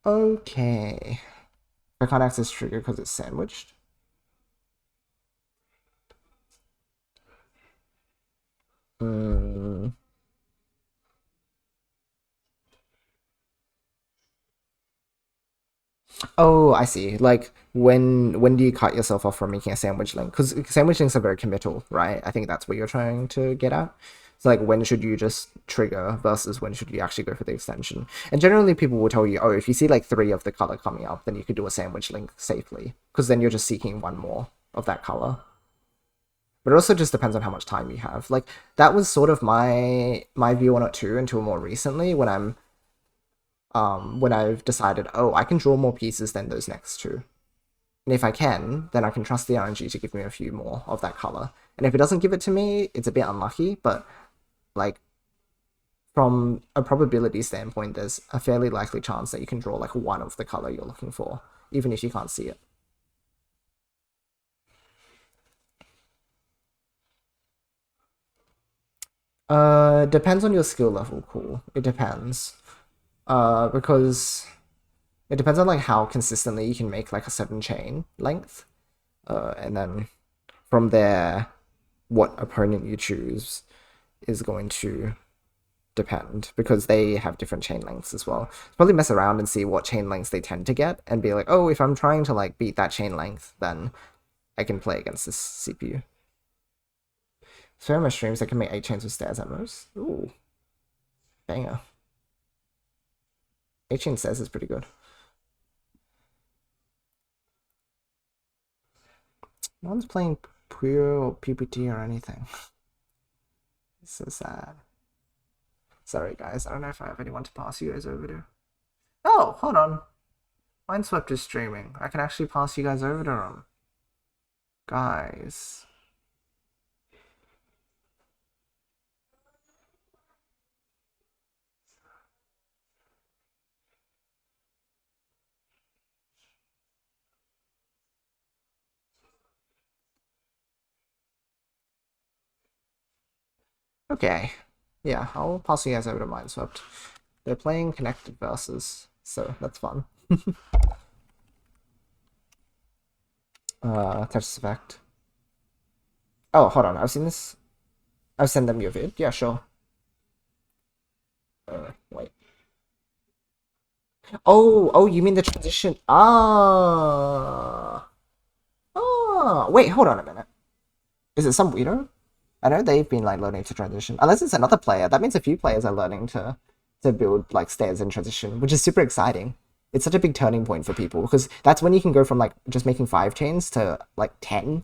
Okay. I can't access trigger because it's sandwiched. Oh, I see. Like, when do you cut yourself off from making a sandwich link? Because sandwich links are very committal, right? I think that's what you're trying to get at. So, like, when should you just trigger versus when should you actually go for the extension? And generally, people will tell you, oh, if you see like 3 of the color coming up, then you could do a sandwich link safely, because then you're just seeking 1 more of that color. But it also just depends on how much time you have. Like, that was sort of my view on it too, until more recently, when I've decided, oh, I can draw more pieces than those next 2. And if I can, then I can trust the RNG to give me a few more of that color. And if it doesn't give it to me, it's a bit unlucky, but like, from a probability standpoint, there's a fairly likely chance that you can draw like 1 of the color you're looking for, even if you can't see it. Depends on your skill level, cool. It depends. Because it depends on like how consistently you can make like a certain chain length. And then from there, what opponent you choose is going to depend, because they have different chain lengths as well. Probably mess around and see what chain lengths they tend to get, and be like, oh, if I'm trying to like beat that chain length, then I can play against this CPU. So in my streams, I can make 8 chains with stairs at most. Ooh, banger. 8 chain stairs is pretty good. No one's playing Puyo or PPT or anything. It's so sad. Sorry, guys. I don't know if I have anyone to pass you guys over to. Oh, hold on. Mindswept is streaming. I can actually pass you guys over to him. Guys. Okay. Yeah, I'll pass you guys over to Mindswept. They're playing Connected Versus, so that's fun. Tetris effect. Oh, hold on. I've seen this. I've sent them your vid. Yeah, sure. Wait. Oh, you mean the transition? Ah. Wait, hold on a minute. Is it some weirdo? I know they've been like learning to transition. Unless it's another player, that means a few players are learning to build like stairs in transition, which is super exciting. It's such a big turning point for people, because that's when you can go from like just making 5 chains to like 10.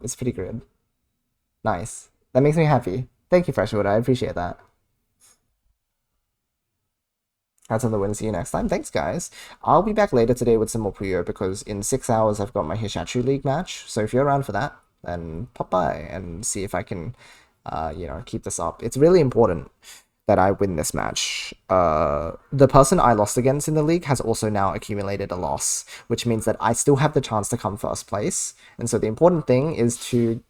It's pretty good. Nice. That makes me happy. Thank you, Freshwood. I appreciate that. That's on the win. See you next time. Thanks, guys. I'll be back later today with some more Puyo, because in 6 hours I've got my YoshiAU League match. So if you're around for that, then pop by and see if I can, keep this up. It's really important that I win this match. The person I lost against in the league has also now accumulated a loss, which means that I still have the chance to come first place. And so the important thing is to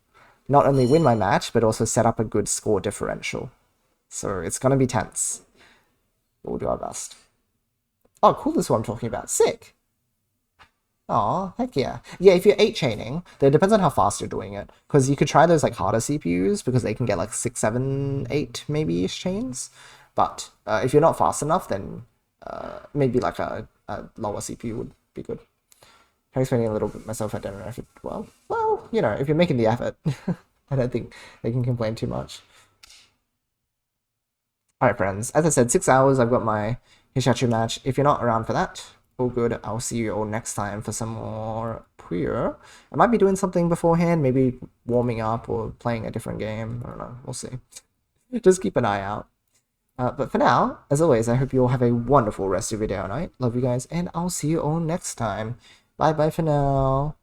not only win my match, but also set up a good score differential. So it's going to be tense. We'll do our best. Oh, cool, this is what I'm talking about. Sick. Aw, heck yeah. Yeah, if you're 8 chaining, then it depends on how fast you're doing it. Because you could try those like harder CPUs, because they can get like 6, 7, 8 maybe-ish chains. But if you're not fast enough, then maybe like a lower CPU would be good. I'm explaining a little bit myself, I don't know if it, well, if you're making the effort, I don't think they can complain too much. Alright, friends, as I said, 6 hours, I've got my YoshiAU match. If you're not around for that, all good. I'll see you all next time for some more Puyo. I might be doing something beforehand, maybe warming up or playing a different game. I don't know. We'll see. Just keep an eye out. But for now, as always, I hope you all have a wonderful rest of your day or night. Love you guys, and I'll see you all next time. Bye bye for now.